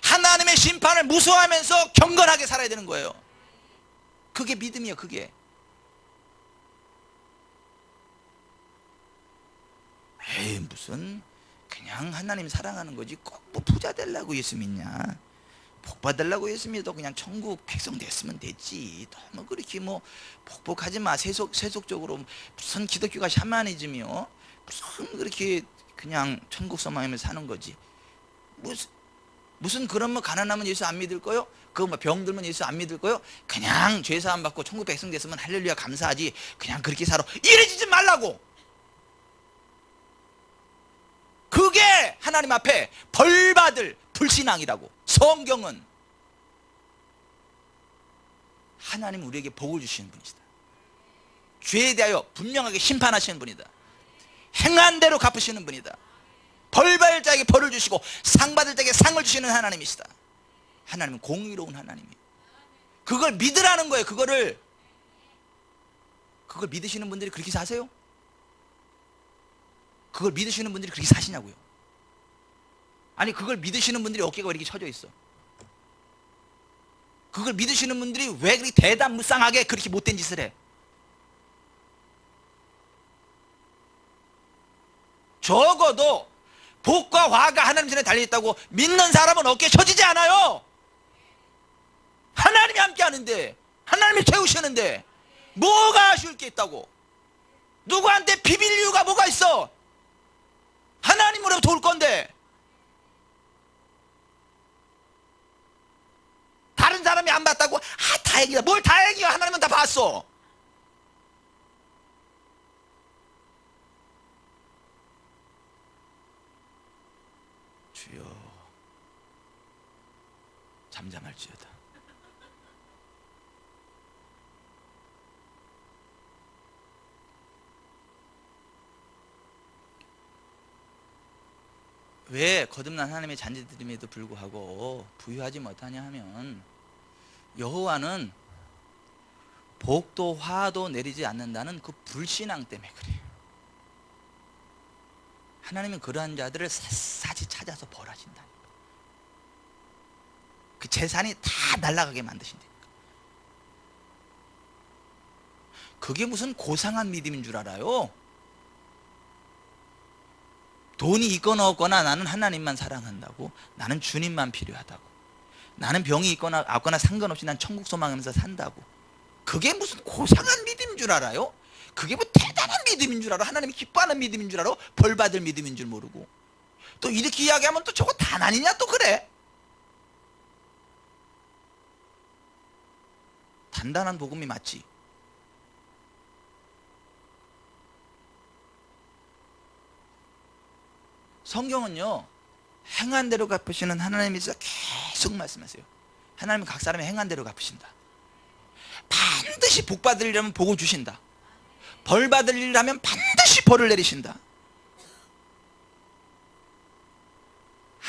하나님의 심판을 무서워하면서 경건하게 살아야 되는 거예요. 그게 믿음이에요. 그게. 에이 무슨 그냥 하나님 사랑하는 거지 꼭 뭐 부자 되려고 예수 믿냐. 복 받으려고 예수 믿어도 그냥 천국 백성 됐으면 됐지. 너무 그렇게 뭐 복복하지 마. 세속적으로 무슨 기독교가 샤머니즘이요. 무슨 그렇게 그냥 천국 소망하면서 사는 거지. 무슨 그런 뭐 가난하면 예수 안 믿을 거요? 그거 뭐 병들면 예수 안 믿을 거요? 그냥 죄사함 받고 천국 백성 됐으면 할렐루야 감사하지. 그냥 그렇게 살아. 이래지지 말라고. 그게 하나님 앞에 벌받을 불신앙이라고. 성경은 하나님 우리에게 복을 주시는 분이시다. 죄에 대하여 분명하게 심판하시는 분이다. 행한 대로 갚으시는 분이다. 벌 받을 자에게 벌을 주시고 상 받을 자에게 상을 주시는 하나님이시다. 하나님은 공의로운 하나님이에요. 그걸 믿으라는 거예요. 그걸 믿으시는 분들이 그렇게 사세요? 그걸 믿으시는 분들이 그렇게 사시냐고요? 아니 그걸 믿으시는 분들이 어깨가 왜 이렇게 쳐져 있어? 그걸 믿으시는 분들이 왜 그렇게 대담무쌍하게 그렇게 못된 짓을 해? 적어도 복과 화가 하나님 손에 달려있다고 믿는 사람은 어깨에 쳐지지 않아요. 하나님이 함께 하는데, 하나님이 채우시는데 뭐가 아쉬울 게 있다고? 누구한테 비빌 이유가 뭐가 있어? 하나님으로 도울 건데. 다른 사람이 안 봤다고? 아 다행이다. 뭘 다행이야. 하나님은 다 봤어. 주여 잠잠할지어다. 왜 거듭난 하나님의 잔치들임에도 불구하고 부유하지 못하냐 하면, 여호와는 복도 화도 내리지 않는다는 그 불신앙 때문에 그래요. 하나님은 그러한 자들을 샅샅이 찾아서 벌하신다니까. 그 재산이 다 날아가게 만드신다니까. 그게 무슨 고상한 믿음인 줄 알아요? 돈이 있거나 없거나 나는 하나님만 사랑한다고, 나는 주님만 필요하다고, 나는 병이 있거나 없거나 상관없이 난 천국 소망하면서 산다고. 그게 무슨 고상한 믿음인 줄 알아요? 그게 뭐 대단한 믿음인 줄 알아? 하나님이 기뻐하는 믿음인 줄 알아? 벌 받을 믿음인 줄 모르고. 또 이렇게 이야기하면 또 저거 단 아니냐 또 그래. 단단한 복음이 맞지. 성경은요 행한 대로 갚으시는 하나님이서 계속 말씀하세요. 하나님은 각 사람이 행한 대로 갚으신다. 반드시 복 받으려면 복을 주신다. 벌 받을 일을 하면 반드시 벌을 내리신다.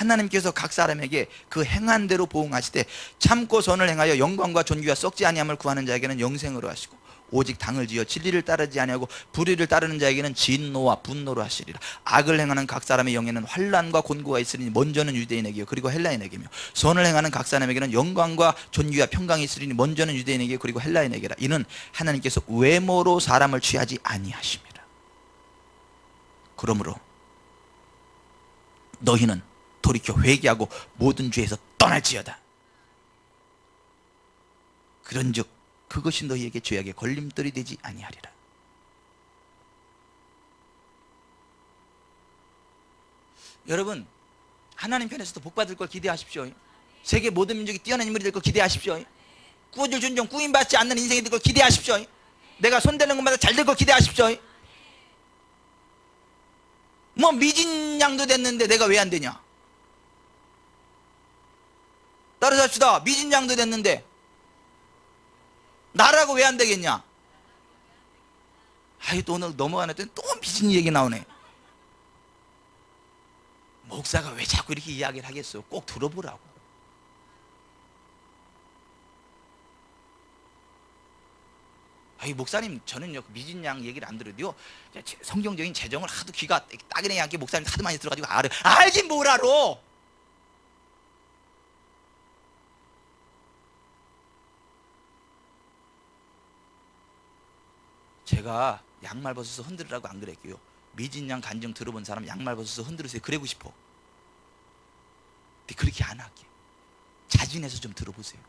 하나님께서 각 사람에게 그 행한 대로 보응하시되 참고 선을 행하여 영광과 존귀와 썩지 아니함을 구하는 자에게는 영생으로 하시고 오직 당을 지어 진리를 따르지 아니하고 불의를 따르는 자에게는 진노와 분노로 하시리라. 악을 행하는 각 사람의 영에는 환난과 곤고가 있으니 먼저는 유대인에게요 그리고 헬라인에게며 선을 행하는 각 사람에게는 영광과 존귀와 평강이 있으리니 먼저는 유대인에게 그리고 헬라인에게라. 이는 하나님께서 외모로 사람을 취하지 아니하심이라. 그러므로 너희는 돌이켜 회개하고 모든 죄에서 떠날지어다. 그런즉 그것이 너희에게 죄악의 걸림돌이 되지 아니하리라. 여러분, 하나님 편에서도 복받을 걸 기대하십시오. 세계 모든 민족이 뛰어난 인물이 될 걸 기대하십시오. 구원줄 존중 꾸임받지 않는 인생이 될 걸 기대하십시오. 내가 손대는 것마다 잘 될 걸 기대하십시오. 뭐 미진 양도 됐는데 내가 왜 안 되냐? 따라잡시다. 미진 양도 됐는데 나라고 왜 안 되겠냐? 아이, 또 오늘 넘어가는데 또 미진 얘기 나오네. 목사가 왜 자꾸 이렇게 이야기를 하겠어요? 꼭 들어보라고. 아이, 목사님, 저는요 미진 양 얘기를 안 들어도요 성경적인 재정을 하도 귀가 따기네 않게 목사님 하도 많이 들어가지고 알긴 뭘 알아. 제가 양말 벗어서 흔들으라고 안 그랬고요. 미진양 간증 들어본 사람 양말 벗어서 흔들으세요. 그러고 싶어. 근데 그렇게 안 할게. 자진해서 좀 들어보세요.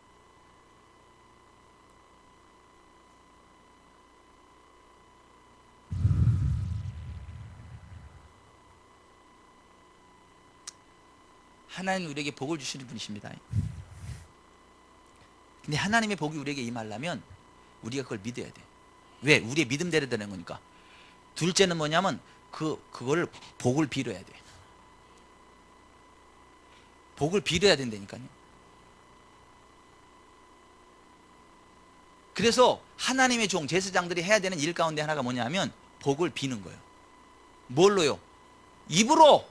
하나님 우리에게 복을 주시는 분이십니다. 근데 하나님의 복이 우리에게 임하려면 우리가 그걸 믿어야 돼. 왜? 우리의 믿음대로 되는 거니까. 둘째는 뭐냐면 그걸 복을 빌어야 돼. 복을 빌어야 된다니까요. 그래서 하나님의 종 제사장들이 해야 되는 일 가운데 하나가 뭐냐면 복을 비는 거예요. 뭘로요? 입으로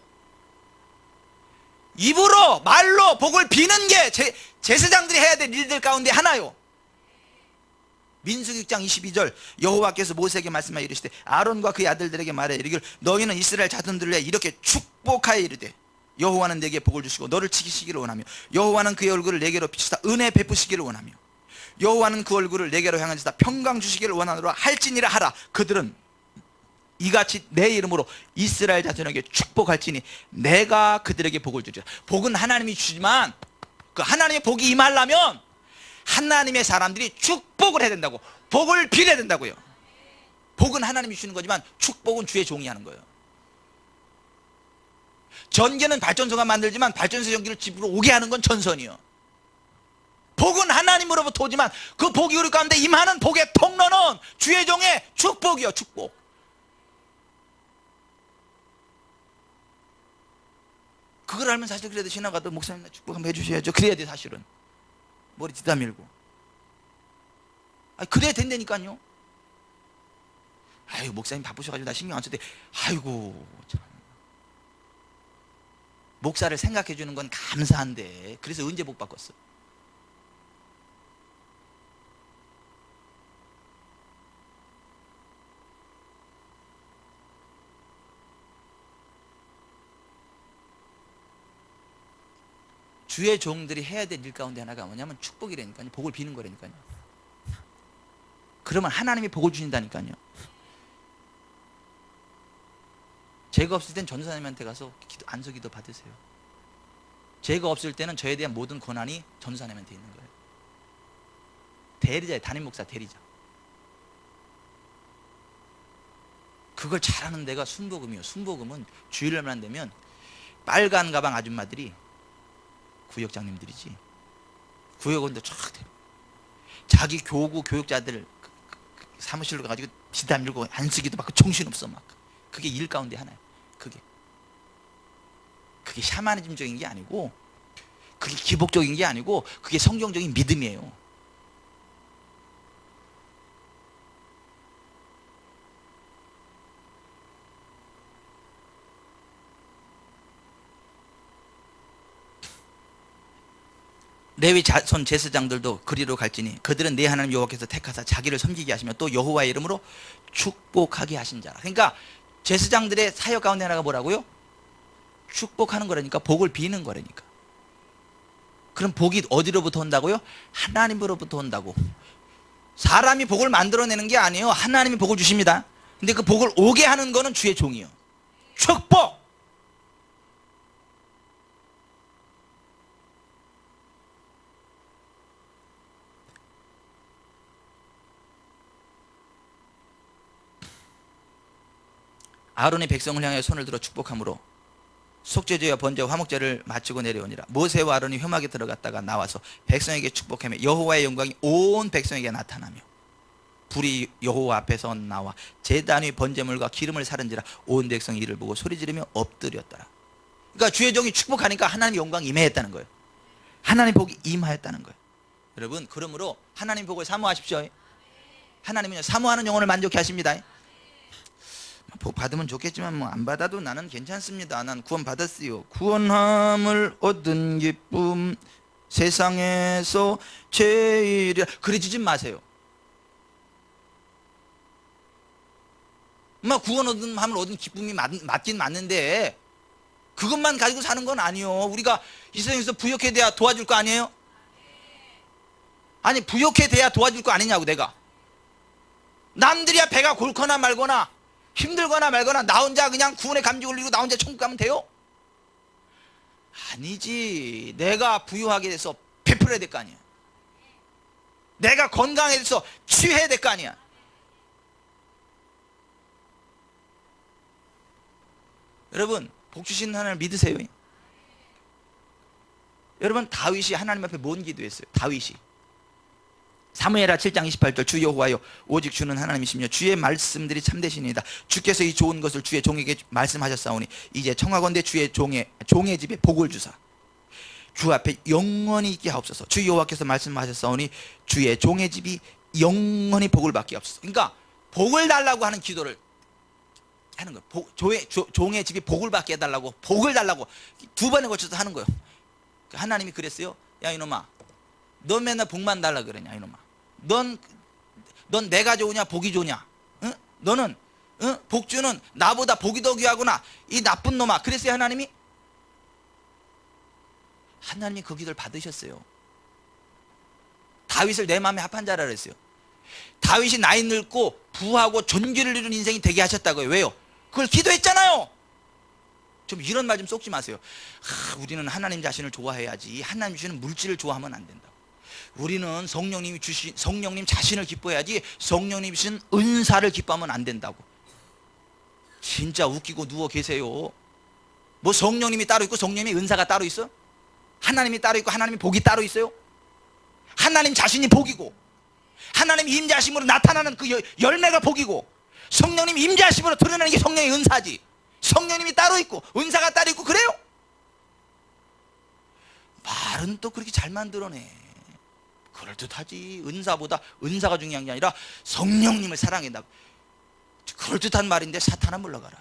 말로 복을 비는 게 제사장들이 해야 될 일들 가운데 하나요. 민수기 6장 22절 여호와께서 모세에게 말씀하여 이르시되 아론과 그의 아들들에게 말해 이르기를 너희는 이스라엘 자손들을 위해 이렇게 축복하여 이르되 여호와는 내게 복을 주시고 너를 지키시기를 원하며 여호와는 그의 얼굴을 내게로 비추사 은혜 베푸시기를 원하며 여호와는 그 얼굴을 내게로 향하시다 평강 주시기를 원하노라 할지니라 하라. 그들은 이같이 내 이름으로 이스라엘 자손에게 축복할지니 내가 그들에게 복을 주리라. 복은 하나님이 주지만 그 하나님의 복이 임하려면 하나님의 사람들이 축복을 해야 된다고. 복을 빌어야 된다고요. 복은 하나님이 주는 거지만 축복은 주의 종이 하는 거예요. 전기는 발전소가 만들지만 발전소 전기를 집으로 오게 하는 건 전선이요. 복은 하나님으로부터 오지만 그 복이 우리 가운데 임하는 복의 통로는 주의 종의 축복이요. 축복. 그걸 알면 사실 그래도 지나가도 목사님 축복 한번 해주셔야죠. 그래야 돼 사실은. 머리 뒤다 밀고. 그래야 된다니까요. 아유, 목사님 바쁘셔가지고 나 신경 안 써도 돼. 아이고 참. 목사를 생각해 주는 건 감사한데 그래서 언제 복 바꿨어? 주의 종들이 해야 될 일 가운데 하나가 뭐냐면 축복이라니까요. 복을 비는 거라니까요. 그러면 하나님이 복을 주신다니까요. 죄가 없을 땐 전도사님한테 가서 안수기도 받으세요. 죄가 없을 때는 저에 대한 모든 권한이 전도사님한테 있는 거예요. 대리자예요. 담임 목사 대리자. 그걸 잘하는 데가 순복음이요. 순복음은 주일날만 되면 빨간 가방 아줌마들이 구역장님들이지. 구역원도 쫙 자기 교구 교육자들 사무실로 가가지고 지다 밀고 안쓰기도 막 정신없어 막. 그게 일 가운데 하나예요. 그게 샤머니즘적인 게 아니고 그게 기복적인 게 아니고 그게 성경적인 믿음이에요. 레위 자손 제사장들도 그리로 갈지니 그들은 내 하나님 여호와께서 택하사 자기를 섬기게 하시며 또 여호와의 이름으로 축복하게 하신 자라. 그러니까 제사장들의 사역 가운데 하나가 뭐라고요? 축복하는 거라니까. 복을 비는 거라니까. 그럼 복이 어디로부터 온다고요? 하나님으로부터 온다고. 사람이 복을 만들어내는 게 아니에요. 하나님이 복을 주십니다. 근데 그 복을 오게 하는 거는 주의 종이요. 축복! 아론이 백성을 향해 손을 들어 축복함으로 속죄제와 번제와 화목제를 마치고 내려오니라. 모세와 아론이 회막에 들어갔다가 나와서 백성에게 축복하며 여호와의 영광이 온 백성에게 나타나며 불이 여호와 앞에서 나와 제단 위 번제물과 기름을 사른지라 온 백성이 이를 보고 소리 지르며 엎드렸더라. 그러니까 주의 종이 축복하니까 하나님의 영광이 임하였다는 거예요. 하나님의 복이 임하였다는 거예요. 여러분, 그러므로 하나님의 복을 사모하십시오. 하나님은요, 사모하는 영혼을 만족해 하십니다. 복 받으면 좋겠지만 뭐 안 받아도 나는 괜찮습니다. 난 구원 받았어요. 구원함을 얻은 기쁨 세상에서 제일이라 그러지 마세요. 구원함을 얻은 기쁨이 맞긴 맞는데 그것만 가지고 사는 건 아니요. 우리가 이 세상에서 부욕해 돼야 도와줄 거 아니에요? 아니, 부욕해 돼야 도와줄 거 아니냐고. 내가 남들이야 배가 골거나 말거나 힘들거나 말거나 나 혼자 그냥 구원의 감지 올리고 나 혼자 천국 가면 돼요? 아니지. 내가 부유하게 돼서 베풀어야 될 거 아니야. 내가 건강해서 치유해야 될 거 아니야. 여러분, 복 주시는 하나님을 믿으세요. 여러분, 다윗이 하나님 앞에 뭔 기도했어요? 다윗이 사무엘하 7장 28절 주 여호와여 오직 주는 하나님이시며 주의 말씀들이 참되시니이다. 주께서 이 좋은 것을 주의 종에게 말씀하셨사오니 이제 청하건대 주의 종의 집에 복을 주사 주 앞에 영원히 있게 하옵소서. 주 여호와께서 말씀하셨사오니 주의 종의 집이 영원히 복을 받게 하옵소서. 그러니까 복을 달라고 하는 기도를 하는 거예요. 종의 집이 복을 받게 해달라고, 복을 달라고 두 번에 걸쳐서 하는 거예요. 하나님이 그랬어요. 야 이놈아, 너 맨날 복만 달라 그러냐 이놈아. 넌 내가 좋으냐 복이 좋냐? 응? 너는 복주는 나보다 복이 더 귀하구나 이 나쁜 놈아. 그랬어요 하나님이? 하나님이 그 기도를 받으셨어요. 다윗을 내 마음에 합한 자라 그랬어요. 다윗이 나이 늙고 부하고 존귀를 이룬 인생이 되게 하셨다고요. 왜요? 그걸 기도했잖아요. 좀 이런 말 좀 쏟지 마세요. 우리는 하나님 자신을 좋아해야지 하나님 주시는 물질을 좋아하면 안 된다고. 우리는 성령님 자신을 기뻐해야지 성령님 주신 은사를 기뻐하면 안 된다고. 진짜 웃기고 누워 계세요. 뭐 성령님이 따로 있고 성령님의 은사가 따로 있어? 하나님이 따로 있고 하나님의 복이 따로 있어요? 하나님 자신이 복이고 하나님 임재하심으로 나타나는 그 열매가 복이고 성령님 임재하심으로 드러나는 게 성령의 은사지. 성령님이 따로 있고 은사가 따로 있고 그래요? 말은 또 그렇게 잘 만들어내. 그럴듯하지. 은사가 중요한 게 아니라 성령님을 사랑한다고. 그럴듯한 말인데 사탄아 물러가라.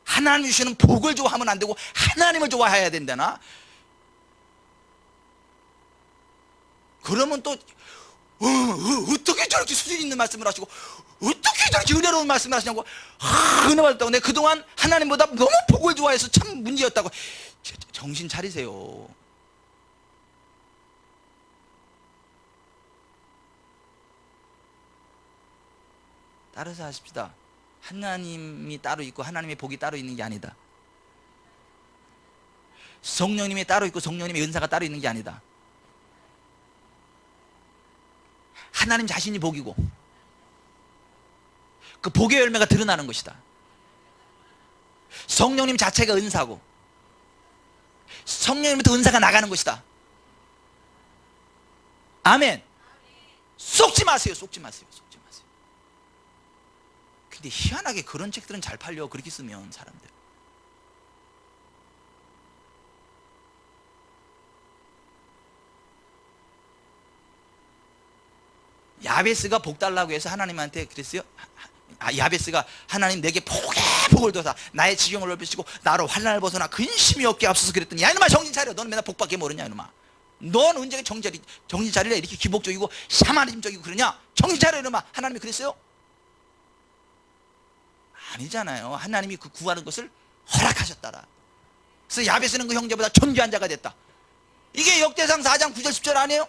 하나님 주시는 복을 좋아하면 안 되고 하나님을 좋아해야 된다나? 그러면 또 어떻게 저렇게 수준 있는 말씀을 하시고 어떻게 저렇게 은혜로운 말씀을 하시냐고. 은혜 받았다고. 내가 그동안 하나님보다 너무 복을 좋아해서 참 문제였다고. 정신 차리세요. 따라서 하십시다. 하나님이 따로 있고 하나님의 복이 따로 있는 게 아니다. 성령님이 따로 있고 성령님의 은사가 따로 있는 게 아니다. 하나님 자신이 복이고 그 복의 열매가 드러나는 것이다. 성령님 자체가 은사고 성령님부터 은사가 나가는 것이다. 아멘. 속지 마세요. 속지 마세요. 속지 마세요. 근데 희한하게 그런 책들은 잘 팔려. 그렇게 쓰면 사람들. 야베스가 복 달라고 해서 하나님한테 그랬어요. 야베스가 하나님 내게 복의 복을 도사 나의 지경을 넓히시고 나로 환난을 벗어나 근심이 없게 앞서서 그랬더니 야 이놈아 정신 차려. 너는 맨날 복밖에 모르냐 이놈아. 넌 언제 정신 차리래. 이렇게 기복적이고 샤머니즘적이고 그러냐. 정신 차려 이놈아. 하나님이 그랬어요? 아니잖아요. 하나님이 그 구하는 것을 허락하셨다라. 그래서 야베스는 그 형제보다 존귀한 자가 됐다. 이게 역대상 4장 9절 10절 아니에요?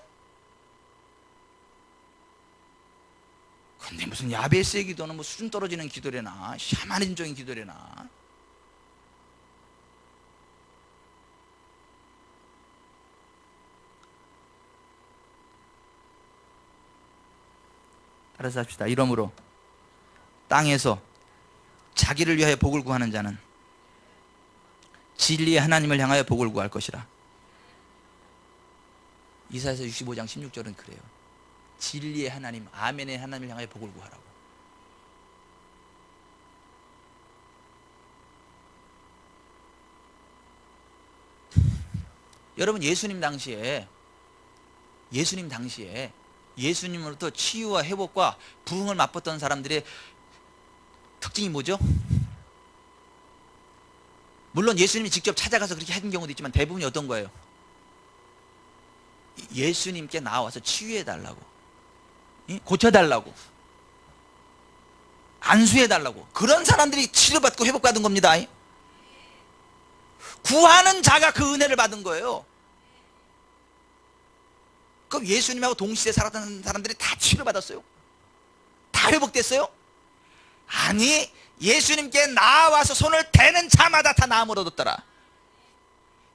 근데 무슨 야베스의 기도는 뭐 수준 떨어지는 기도래나 샤머니즘적인 기도래나. 따라서 합시다. 이러므로 땅에서 자기를 위하여 복을 구하는 자는 진리의 하나님을 향하여 복을 구할 것이라. 이사야서 65장 16절은 그래요. 진리의 하나님, 아멘의 하나님을 향하여 복을 구하라고. 여러분 예수님 당시에 예수님으로부터 치유와 회복과 부흥을 맛봤던 사람들의 특징이 뭐죠? 물론 예수님이 직접 찾아가서 그렇게 하는 경우도 있지만 대부분이 어떤 거예요? 예수님께 나와서 치유해달라고, 고쳐달라고, 안수해달라고, 그런 사람들이 치료받고 회복받은 겁니다. 구하는 자가 그 은혜를 받은 거예요. 그럼 예수님하고 동시에 살았던 사람들이 다 치료받았어요? 다 회복됐어요? 아니, 예수님께 나와서 손을 대는 자마다 다 나음을 얻었더라.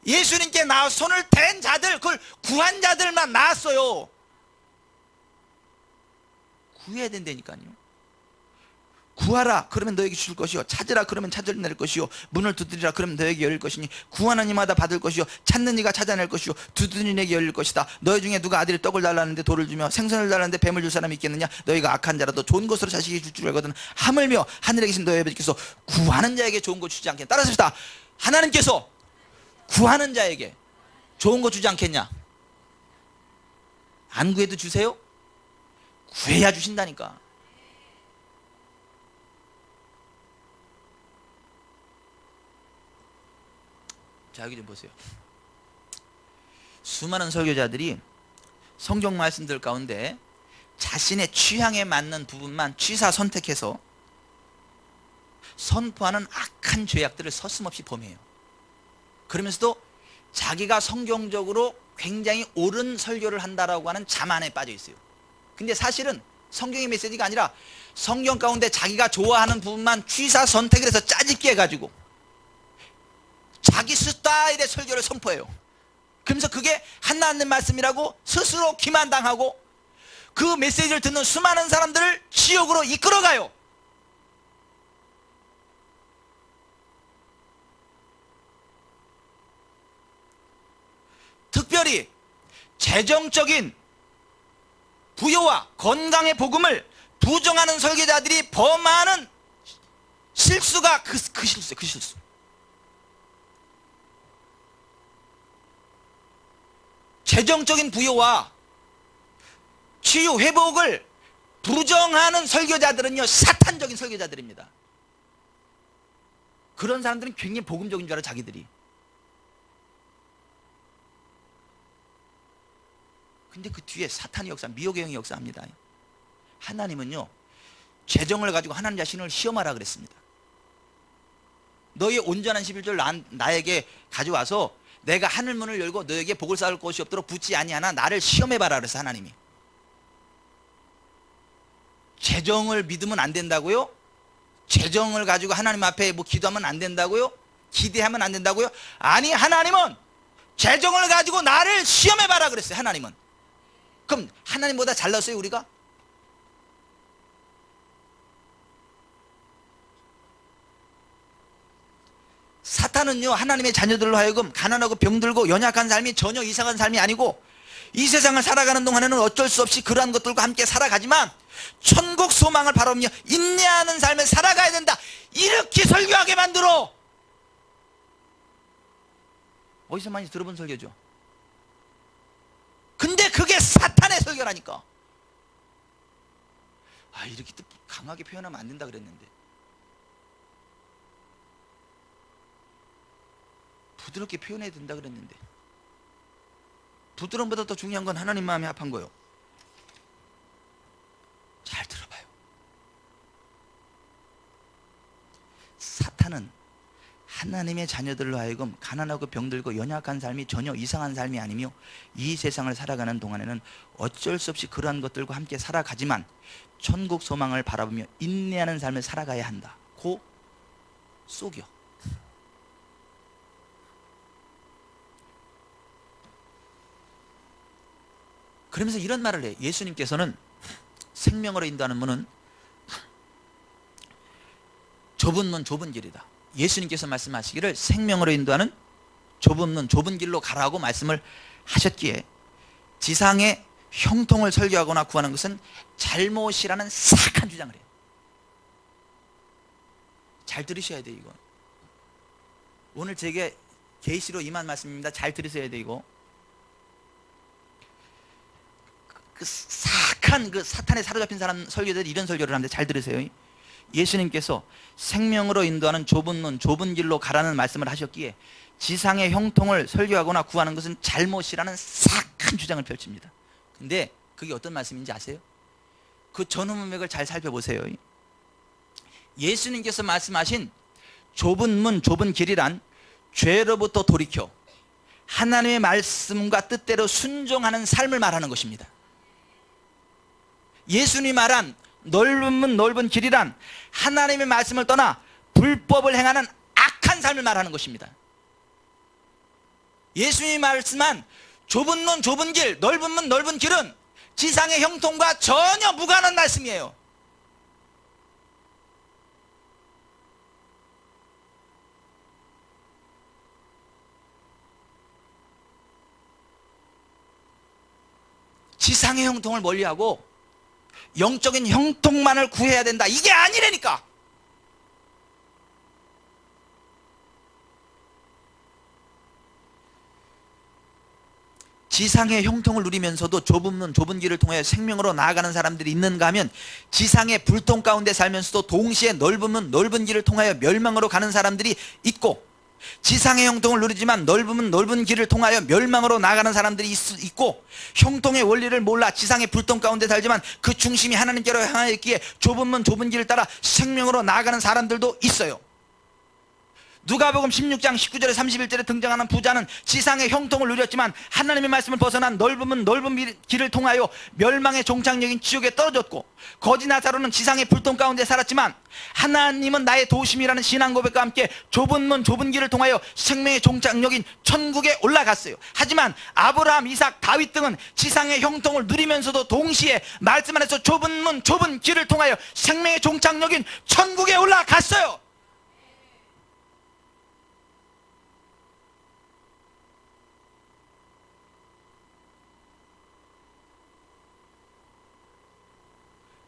예수님께 나와서 손을 댄 자들, 그걸 구한 자들만 나았어요. 구해야 된다니까요. 구하라 그러면 너에게 주실 것이요, 찾으라 그러면 찾아낼 것이요, 문을 두드리라 그러면 너에게 열릴 것이니 구하는 이마다 받을 것이요, 찾는 이가 찾아낼 것이요, 두드리는 이에게 열릴 것이다. 너희 중에 누가 아들이 떡을 달라는데 돌을 주며 생선을 달라는데 뱀을 줄 사람이 있겠느냐. 너희가 악한 자라도 좋은 것으로 자식이 줄 줄 알거든 하물며 하늘에 계신 너희 아버지께서 구하는 자에게 좋은 것 주지 않겠냐. 따라서 합시다. 하나님께서 구하는 자에게 좋은 거 주지 않겠냐. 안 구해도 주세요? 구해야 주신다니까. 자, 여기 좀 보세요. 수많은 설교자들이 성경 말씀들 가운데 자신의 취향에 맞는 부분만 취사 선택해서 선포하는 악한 죄악들을 서슴없이 범해요. 그러면서도 자기가 성경적으로 굉장히 옳은 설교를 한다라고 하는 자만에 빠져 있어요. 근데 사실은 성경의 메시지가 아니라 성경 가운데 자기가 좋아하는 부분만 취사 선택을 해서 짜집기 해가지고 자기 스타일의 설교를 선포해요. 그러면서 그게 하나님 말씀이라고 스스로 기만당하고 그 메시지를 듣는 수많은 사람들을 지옥으로 이끌어가요. 특별히 재정적인 부여와 건강의 복음을 부정하는 설교자들이 범하는 실수가 그 실수예요. 그 실수. 재정적인 부여와 치유 회복을 부정하는 설교자들은요, 사탄적인 설교자들입니다. 그런 사람들은 굉장히 복음적인 줄 알아, 자기들이. 근데 그 뒤에 사탄의 역사, 미혹의 영이 역사합니다. 하나님은요, 재정을 가지고 하나님 자신을 시험하라 그랬습니다. 너의 온전한 11절 나에게 가져와서 내가 하늘문을 열고 너에게 복을 쌓을 곳이 없도록 붙지 아니하나 나를 시험해봐라 그래서 하나님이. 재정을 믿으면 안 된다고요? 재정을 가지고 하나님 앞에 뭐 기도하면 안 된다고요? 기대하면 안 된다고요? 아니, 하나님은 재정을 가지고 나를 시험해봐라 그랬어요. 하나님은. 그럼 하나님보다 잘났어요 우리가? 사탄은요, 하나님의 자녀들로 하여금 가난하고 병들고 연약한 삶이 전혀 이상한 삶이 아니고 이 세상을 살아가는 동안에는 어쩔 수 없이 그러한 것들과 함께 살아가지만 천국 소망을 바라보며 인내하는 삶을 살아가야 된다, 이렇게 설교하게 만들어. 어디서 많이 들어본 설교죠. 근데 그게 사탄의 설교라니까. 아, 이렇게 또 강하게 표현하면 안 된다 그랬는데. 부드럽게 표현해야 된다 그랬는데, 부드러움보다 더 중요한 건 하나님 마음이 합한 거예요. 잘 들어봐요. 사탄은 하나님의 자녀들로 하여금 가난하고 병들고 연약한 삶이 전혀 이상한 삶이 아니며, 이 세상을 살아가는 동안에는 어쩔 수 없이 그러한 것들과 함께 살아가지만 천국 소망을 바라보며 인내하는 삶을 살아가야 한다 고 속여. 그러면서 이런 말을 해요. 예수님께서는 생명으로 인도하는 문은 좁은 문 좁은 길이다. 예수님께서 말씀하시기를 생명으로 인도하는 좁은 문 좁은 길로 가라고 말씀을 하셨기에, 지상의 형통을 설교하거나 구하는 것은 잘못이라는 사악한 주장을 해요. 잘 들으셔야 돼요. 이거 오늘 제게 계시로 임한 말씀입니다. 잘 들으셔야 돼요. 이거 그 사악한 그 사탄에 사로잡힌 사람 설교들이 이런 설교를 하는데 잘 들으세요. 예수님께서 생명으로 인도하는 좁은 문 좁은 길로 가라는 말씀을 하셨기에, 지상의 형통을 설교하거나 구하는 것은 잘못이라는 사악한 주장을 펼칩니다. 근데 그게 어떤 말씀인지 아세요? 그 전후문맥을 잘 살펴보세요. 예수님께서 말씀하신 좁은 문 좁은 길이란 죄로부터 돌이켜 하나님의 말씀과 뜻대로 순종하는 삶을 말하는 것입니다. 예수님이 말한 넓은 문 넓은 길이란 하나님의 말씀을 떠나 불법을 행하는 악한 삶을 말하는 것입니다. 예수님이 말씀한 좁은 문 좁은 길 넓은 문 넓은 길은 지상의 형통과 전혀 무관한 말씀이에요. 지상의 형통을 멀리하고 영적인 형통만을 구해야 된다, 이게 아니라니까. 지상의 형통을 누리면서도 좁은 문 좁은 길을 통해 생명으로 나아가는 사람들이 있는가 하면, 지상의 불통 가운데 살면서도 동시에 넓은 문 넓은 길을 통하여 멸망으로 가는 사람들이 있고, 지상의 형통을 누리지만 넓은 문 넓은 길을 통하여 멸망으로 나가는 사람들이 있고, 형통의 원리를 몰라 지상의 불통 가운데 살지만 그 중심이 하나님께로 향하여 있기에 좁은 문 좁은 길을 따라 생명으로 나아가는 사람들도 있어요. 누가복음 16장 19절에 31절에 등장하는 부자는 지상의 형통을 누렸지만 하나님의 말씀을 벗어난 넓은 문 넓은 길을 통하여 멸망의 종착역인 지옥에 떨어졌고, 거지 나사로는 지상의 불통 가운데 살았지만 하나님은 나의 도우심이라는 신앙 고백과 함께 좁은 문 좁은 길을 통하여 생명의 종착역인 천국에 올라갔어요. 하지만 아브라함, 이삭, 다윗 등은 지상의 형통을 누리면서도 동시에 말씀 안에서 좁은 문 좁은 길을 통하여 생명의 종착역인 천국에 올라갔어요.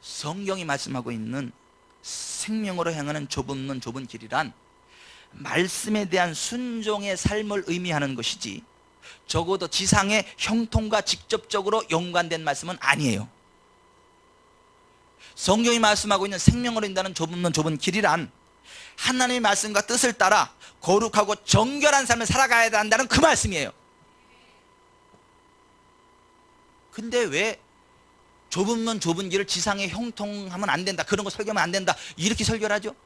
성경이 말씀하고 있는 생명으로 향하는 좁은 문 좁은 길이란 말씀에 대한 순종의 삶을 의미하는 것이지, 적어도 지상의 형통과 직접적으로 연관된 말씀은 아니에요. 성경이 말씀하고 있는 생명으로 인도하는 좁은 문 좁은 길이란 하나님의 말씀과 뜻을 따라 거룩하고 정결한 삶을 살아가야 한다는 그 말씀이에요. 근데 왜 좁은 문 좁은 길을 지상에 형통하면 안 된다, 그런 거 설교하면 안 된다, 이렇게 설교를 하죠?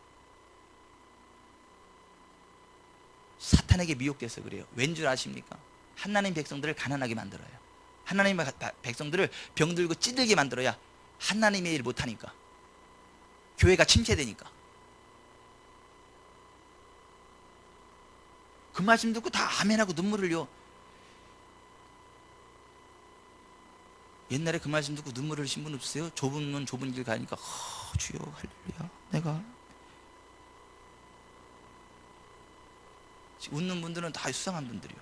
사탄에게 미혹돼서 그래요. 왠 줄 아십니까? 하나님 백성들을 가난하게 만들어요. 하나님의 백성들을 병들고 찌들게 만들어야 하나님의 일 못하니까, 교회가 침체되니까. 그 말씀 듣고 다 아멘하고 눈물 흘려. 옛날에 그 말씀 듣고 눈물 흘리신 분 없으세요? 좁은 문 좁은 길 가니까 주여 할렐루야, 내가. 웃는 분들은 다 수상한 분들이요.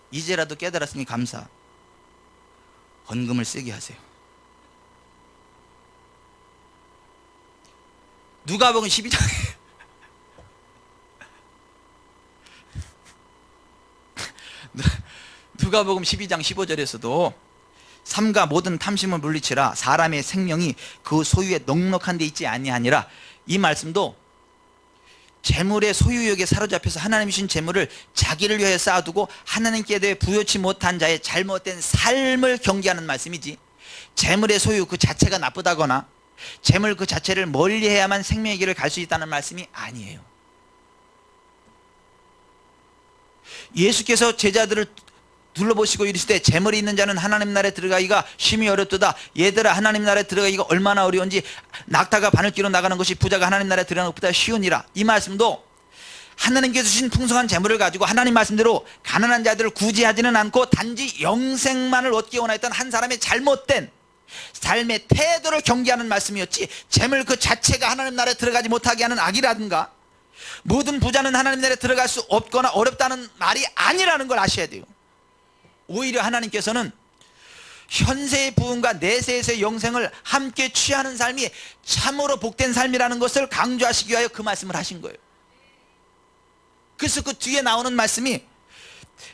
이제라도 깨달았으니 감사, 헌금을 세게 하세요. 누가복음 12장에 누가복음 12장 15절에서도 삼가 모든 탐심을 물리치라, 사람의 생명이 그 소유에 넉넉한 데 있지 아니하니라, 이 말씀도 재물의 소유욕에 사로잡혀서 하나님이 주신 재물을 자기를 위해 쌓아두고 하나님께 대해 부여치 못한 자의 잘못된 삶을 경계하는 말씀이지, 재물의 소유 그 자체가 나쁘다거나 재물 그 자체를 멀리해야만 생명의 길을 갈 수 있다는 말씀이 아니에요. 예수께서 제자들을 둘러보시고 이르시되 재물이 있는 자는 하나님 나라에 들어가기가 심히 어렵도다. 얘들아, 하나님 나라에 들어가기가 얼마나 어려운지 낙타가 바늘기로 나가는 것이 부자가 하나님 나라에 들어가는 것보다 쉬우니라. 이 말씀도 하나님께서 주신 풍성한 재물을 가지고 하나님 말씀대로 가난한 자들을 구제하지는 않고 단지 영생만을 얻기 원하였던 한 사람의 잘못된 삶의 태도를 경계하는 말씀이었지, 재물 그 자체가 하나님 나라에 들어가지 못하게 하는 악이라든가 모든 부자는 하나님 나라에 들어갈 수 없거나 어렵다는 말이 아니라는 걸 아셔야 돼요. 오히려 하나님께서는 현세의 부흥과 내세에서의 영생을 함께 취하는 삶이 참으로 복된 삶이라는 것을 강조하시기 위하여 그 말씀을 하신 거예요. 그래서 그 뒤에 나오는 말씀이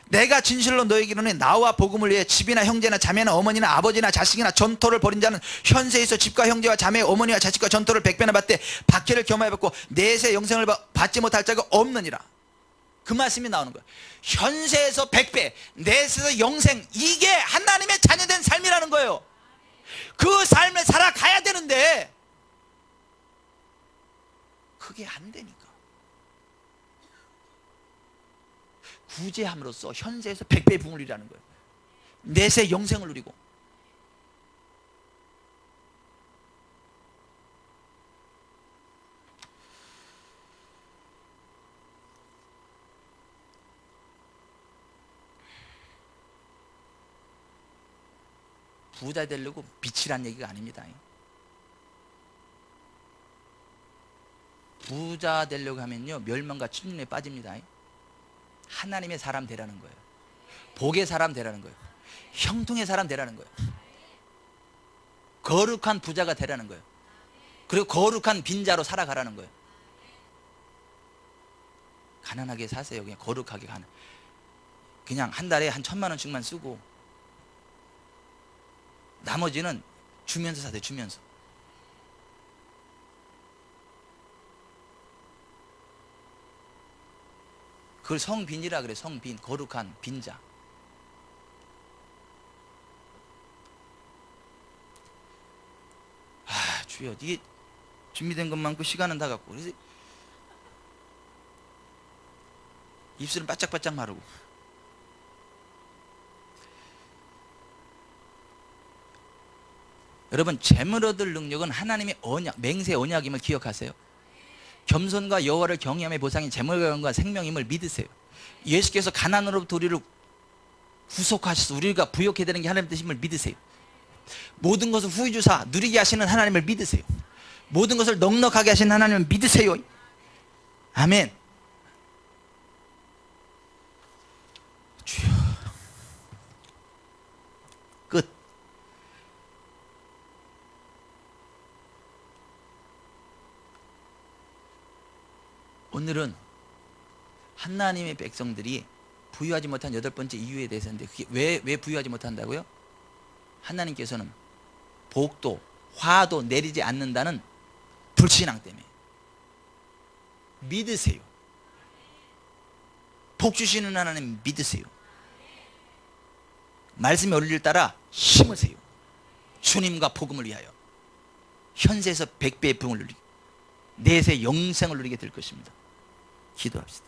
내가 진실로 너에게 이르노니 나와 복음을 위해 집이나 형제나 자매나 어머니나 아버지나 자식이나 전토를 벌인 자는 현세에서 집과 형제와 자매 어머니와 자식과 전토를 100배나 받되 박해를 겸하여 받고 내세 영생을 받지 못할 자가 없느니라. 그 말씀이 나오는 거예요. 현세에서 100배, 내세에서 영생, 이게 하나님의 자녀된 삶이라는 거예요. 그 삶을 살아가야 되는데 그게 안 되니까 구제함으로써 현세에서 100배의 부흥을 누리라는 거예요. 내세 영생을 누리고. 부자 되려고 빛이란 얘기가 아닙니다. 부자 되려고 하면요 멸망과 침륜에 빠집니다. 하나님의 사람 되라는 거예요. 복의 사람 되라는 거예요. 형통의 사람 되라는 거예요. 거룩한 부자가 되라는 거예요. 그리고 거룩한 빈자로 살아가라는 거예요. 가난하게 사세요. 그냥 거룩하게 가는. 그냥 한 달에 한 1,000만 원씩만 쓰고 나머지는 주면서 사세요. 주면서. 그걸 성빈이라 그래. 성빈, 거룩한 빈자. 아 주여, 이게 준비된 것 많고 시간은 다 갔고, 그래서 입술은 바짝바짝 마르고. 여러분, 재물 얻을 능력은 하나님의 언약, 맹세 언약임을 기억하세요. 겸손과 여호와를 경외함의 보상인 재물과 생명임을 믿으세요. 예수께서 가난으로부터 우리를 구속하셔서 우리가 부욕해야 되는 게 하나님의 뜻임을 믿으세요. 모든 것을 후히 주사 누리게 하시는 하나님을 믿으세요. 모든 것을 넉넉하게 하시는 하나님을 믿으세요. 아멘. 주여. 끝. 오늘은 하나님의 백성들이 부유하지 못한 8번째 이유에 대해서인데, 그게 왜 부유하지 못한다고요? 하나님께서는 복도 화도 내리지 않는다는 불신앙 때문에. 믿으세요. 복 주시는 하나님 믿으세요. 말씀의 원리를 따라 심으세요. 주님과 복음을 위하여 현세에서 100배의 부흥을 누리고 내세 영생을 누리게 될 것입니다. 기도합시다.